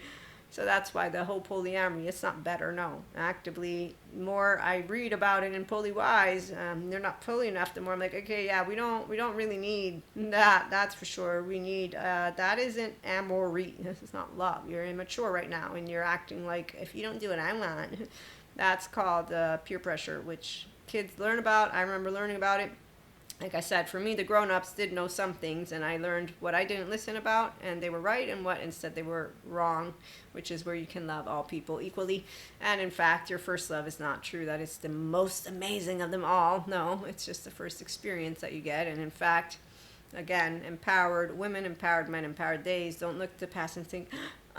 So that's why the whole polyamory, it's not better, no. Actively, more I read about it in Polywise, they're not poly enough, the more I'm like, okay, yeah, we don't really need that, that's for sure. We need, that isn't amory, this is not love. You're immature right now, and you're acting like, if you don't do what I want, that's called peer pressure, which kids learn about. I remember learning about it. Like I said, for me, the grown-ups did know some things, and I learned what I didn't listen about, and they were right, and what instead they were wrong, which is where you can love all people equally. And in fact, your first love is not true, that it's the most amazing of them all. No, it's just the first experience that you get. And in fact, again, empowered women, empowered men, empowered days don't look to the past and think,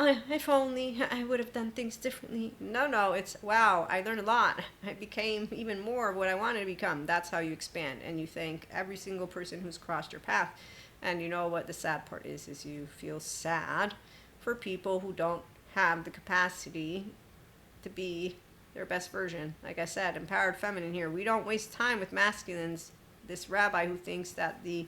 if only I would have done things differently. No, it's, wow, I learned a lot. I became even more of what I wanted to become. That's how you expand. And you thank every single person who's crossed your path. And you know what the sad part is you feel sad for people who don't have the capacity to be their best version. Like I said, empowered feminine here. We don't waste time with masculines. This rabbi who thinks that the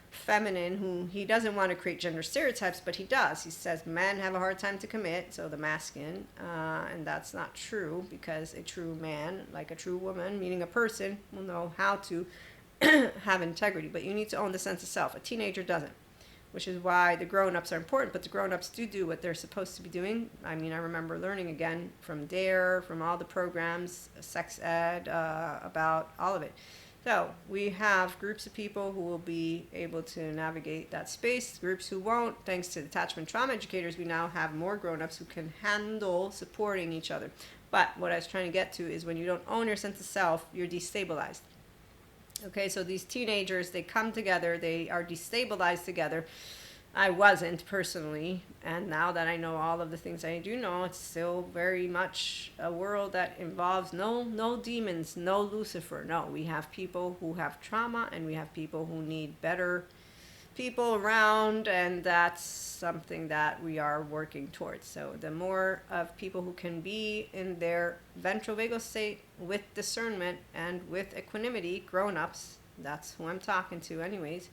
feminine, who he doesn't want to create gender stereotypes, but he does. He says men have a hard time to commit, so the masculine, and that's not true, because a true man, like a true woman, meaning a person, will know how to have integrity, but you need to own the sense of self. A teenager doesn't, which is why the grown-ups are important, but the grown-ups do what they're supposed to be doing. I mean, I remember learning again from DARE, from all the programs, sex ed, about all of it. So we have groups of people who will be able to navigate that space, groups who won't. Thanks to attachment trauma educators, we now have more grown-ups who can handle supporting each other. But what I was trying to get to is when you don't own your sense of self, you're destabilized. Okay, so these teenagers, they come together, they are destabilized together. I wasn't personally, and now that I know all of the things I do know, it's still very much a world that involves no demons, no Lucifer. No, we have people who have trauma, and we have people who need better people around, and that's something that we are working towards. So the more of people who can be in their ventral vagal state with discernment and with equanimity, grown-ups, that's who I'm talking to anyways,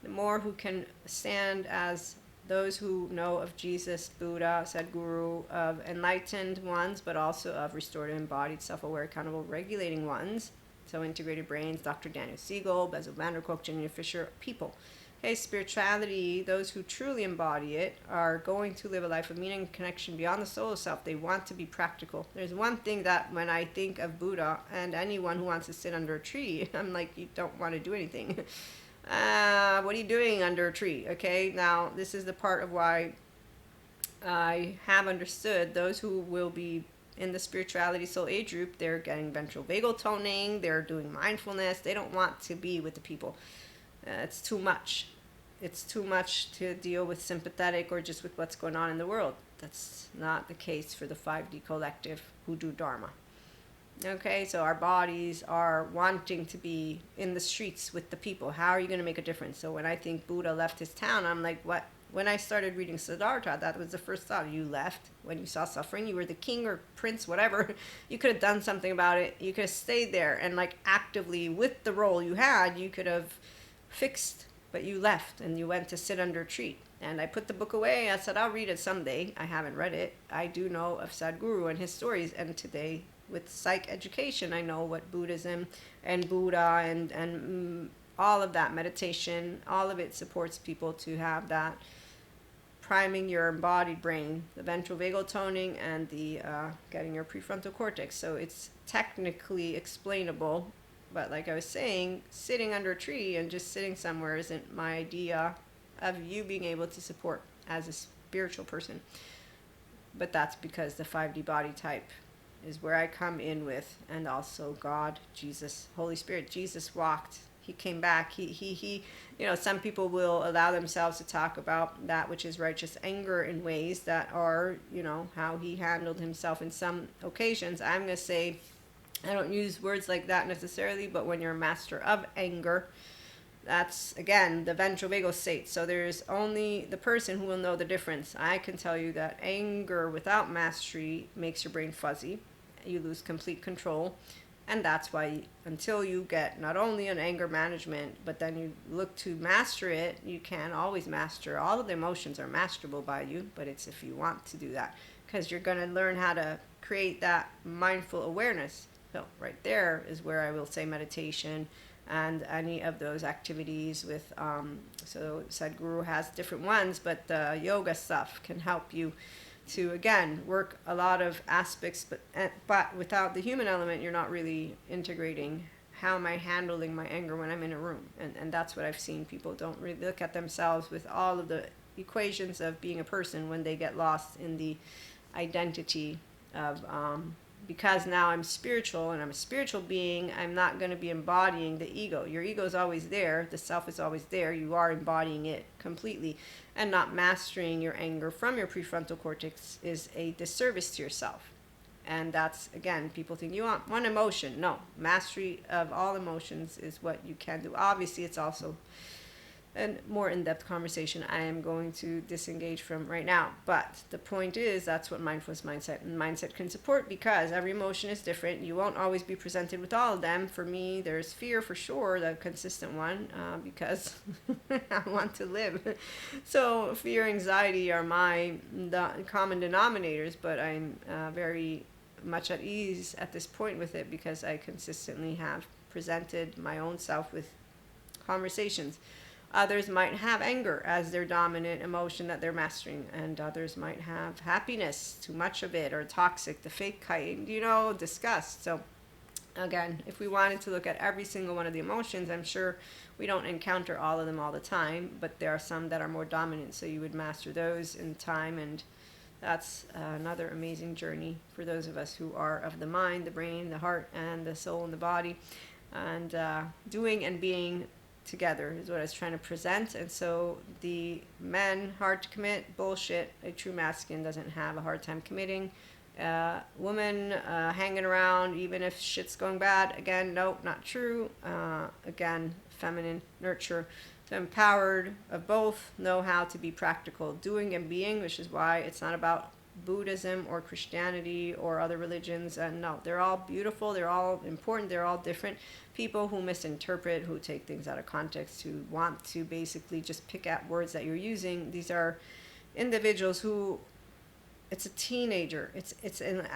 the more who can stand as those who know of Jesus, Buddha, Sadhguru, of enlightened ones, but also of restorative, embodied, self-aware, accountable, regulating ones. So integrated brains, Dr. Daniel Siegel, Bezel van der Kolk, Janina Fisher, people. Okay, spirituality, those who truly embody it are going to live a life of meaning and connection beyond the soul self. They want to be practical. There's one thing that when I think of Buddha and anyone who wants to sit under a tree, I'm like, you don't want to do anything. What are you doing under a tree? Okay, now this is the part of why I have understood those who will be in the spirituality soul age group, they're getting ventral vagal toning, they're doing mindfulness, they don't want to be with the people. It's too much. It's too much to deal with sympathetic or just with what's going on in the world. That's not the case for the 5D collective who do Dharma. Okay, so our bodies are wanting to be in the streets with the people. How are you going to make a difference? So when I think Buddha left his town, I'm like, what? When I started reading Siddhartha, that was the first thought. You left when you saw suffering. You were the king or prince, whatever. You could have done something about it. You could have stayed there and like actively with the role you had, you could have fixed, but you left and you went to sit under a tree. And I put the book away. I said, I'll read it someday. I haven't read it. I do know of Sadhguru and his stories. And today, with psych education, I know what Buddhism and Buddha and all of that meditation, all of it supports people to have that priming your embodied brain, the ventral vagal toning, and the getting your prefrontal cortex. So it's technically explainable. But like I was saying, sitting under a tree and just sitting somewhere isn't my idea of you being able to support as a spiritual person. But that's because the 5D body type is where I come in with, and also God, Jesus, Holy Spirit. Jesus walked, he came back, he some people will allow themselves to talk about that which is righteous anger in ways that are, how he handled himself in some occasions. I'm going to say, I don't use words like that necessarily, but when you're a master of anger, that's, again, the ventral vagal state. So there's only the person who will know the difference. I can tell you that anger without mastery makes your brain fuzzy. You lose complete control. And that's why until you get not only an anger management, but then you look to master it, you can't always master. All of the emotions are masterable by you, but it's if you want to do that. Because you're going to learn how to create that mindful awareness. So right there is where I will say meditation and any of those activities with, so Sadhguru has different ones, but the yoga stuff can help you to, again, work a lot of aspects, but without the human element, you're not really integrating how am I handling my anger when I'm in a room. And that's what I've seen. People don't really look at themselves with all of the equations of being a person when they get lost in the identity of, because now I'm spiritual and I'm a spiritual being, I'm not going to be embodying the ego. Your ego is always there. The self is always there. You are embodying it completely. And not mastering your anger from your prefrontal cortex is a disservice to yourself. And that's, again, people think you want one emotion. No, mastery of all emotions is what you can do. Obviously, it's also a more in-depth conversation I am going to disengage from right now. But the point is, that's what mindfulness mindset can support, because every emotion is different. You won't always be presented with all of them. For me, there's fear for sure, the consistent one, because I want to live. So fear, anxiety are my common denominators, but I'm very much at ease at this point with it, because I consistently have presented my own self with conversations. Others might have anger as their dominant emotion that they're mastering, and others might have happiness, too much of it, or toxic, the fake kind, disgust. So again, if we wanted to look at every single one of the emotions, I'm sure we don't encounter all of them all the time, but there are some that are more dominant, so you would master those in time, and that's another amazing journey for those of us who are of the mind, the brain, the heart, and the soul and the body, and doing and being together is what I was trying to present. And so the men, hard to commit, bullshit. A true masculine doesn't have a hard time committing. Woman hanging around even if shit's going bad, again, nope, not true. Again, feminine, nurture. So empowered of both, know how to be practical, doing and being, which is why it's not about Buddhism or Christianity or other religions. No, they're all beautiful, they're all important, they're all different. People who misinterpret, who take things out of context, who want to basically just pick at words that you're using, these are individuals who, it's a teenager, it's an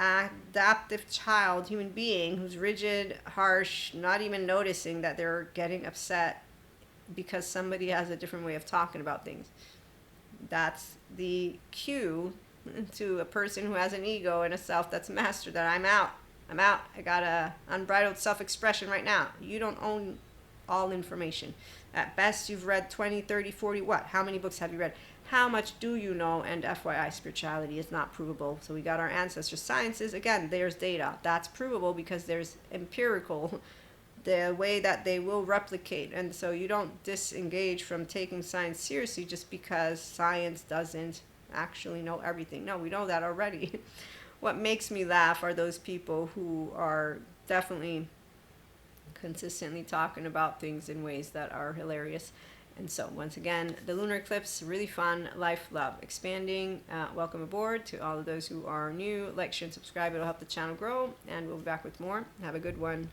adaptive child, human being who's rigid, harsh, not even noticing that they're getting upset because somebody has a different way of talking about things. That's the cue to a person who has an ego and a self that's mastered, that I'm out, I got a unbridled self-expression right now. You don't own all information. At best, you've read 20, 30, 40, what? How many books have you read? How much do you know? And FYI, spirituality is not provable. So we got our ancestor sciences. Again, there's data. That's provable because there's empirical, the way that they will replicate. And so you don't disengage from taking science seriously just because science doesn't actually know everything. No, we know that already. What makes me laugh are those people who are definitely consistently talking about things in ways that are hilarious. And so once again, the lunar eclipse, really fun, life, love, expanding. Welcome aboard to all of those who are new. Like, share, and subscribe. It'll help the channel grow, and we'll be back with more. Have a good one.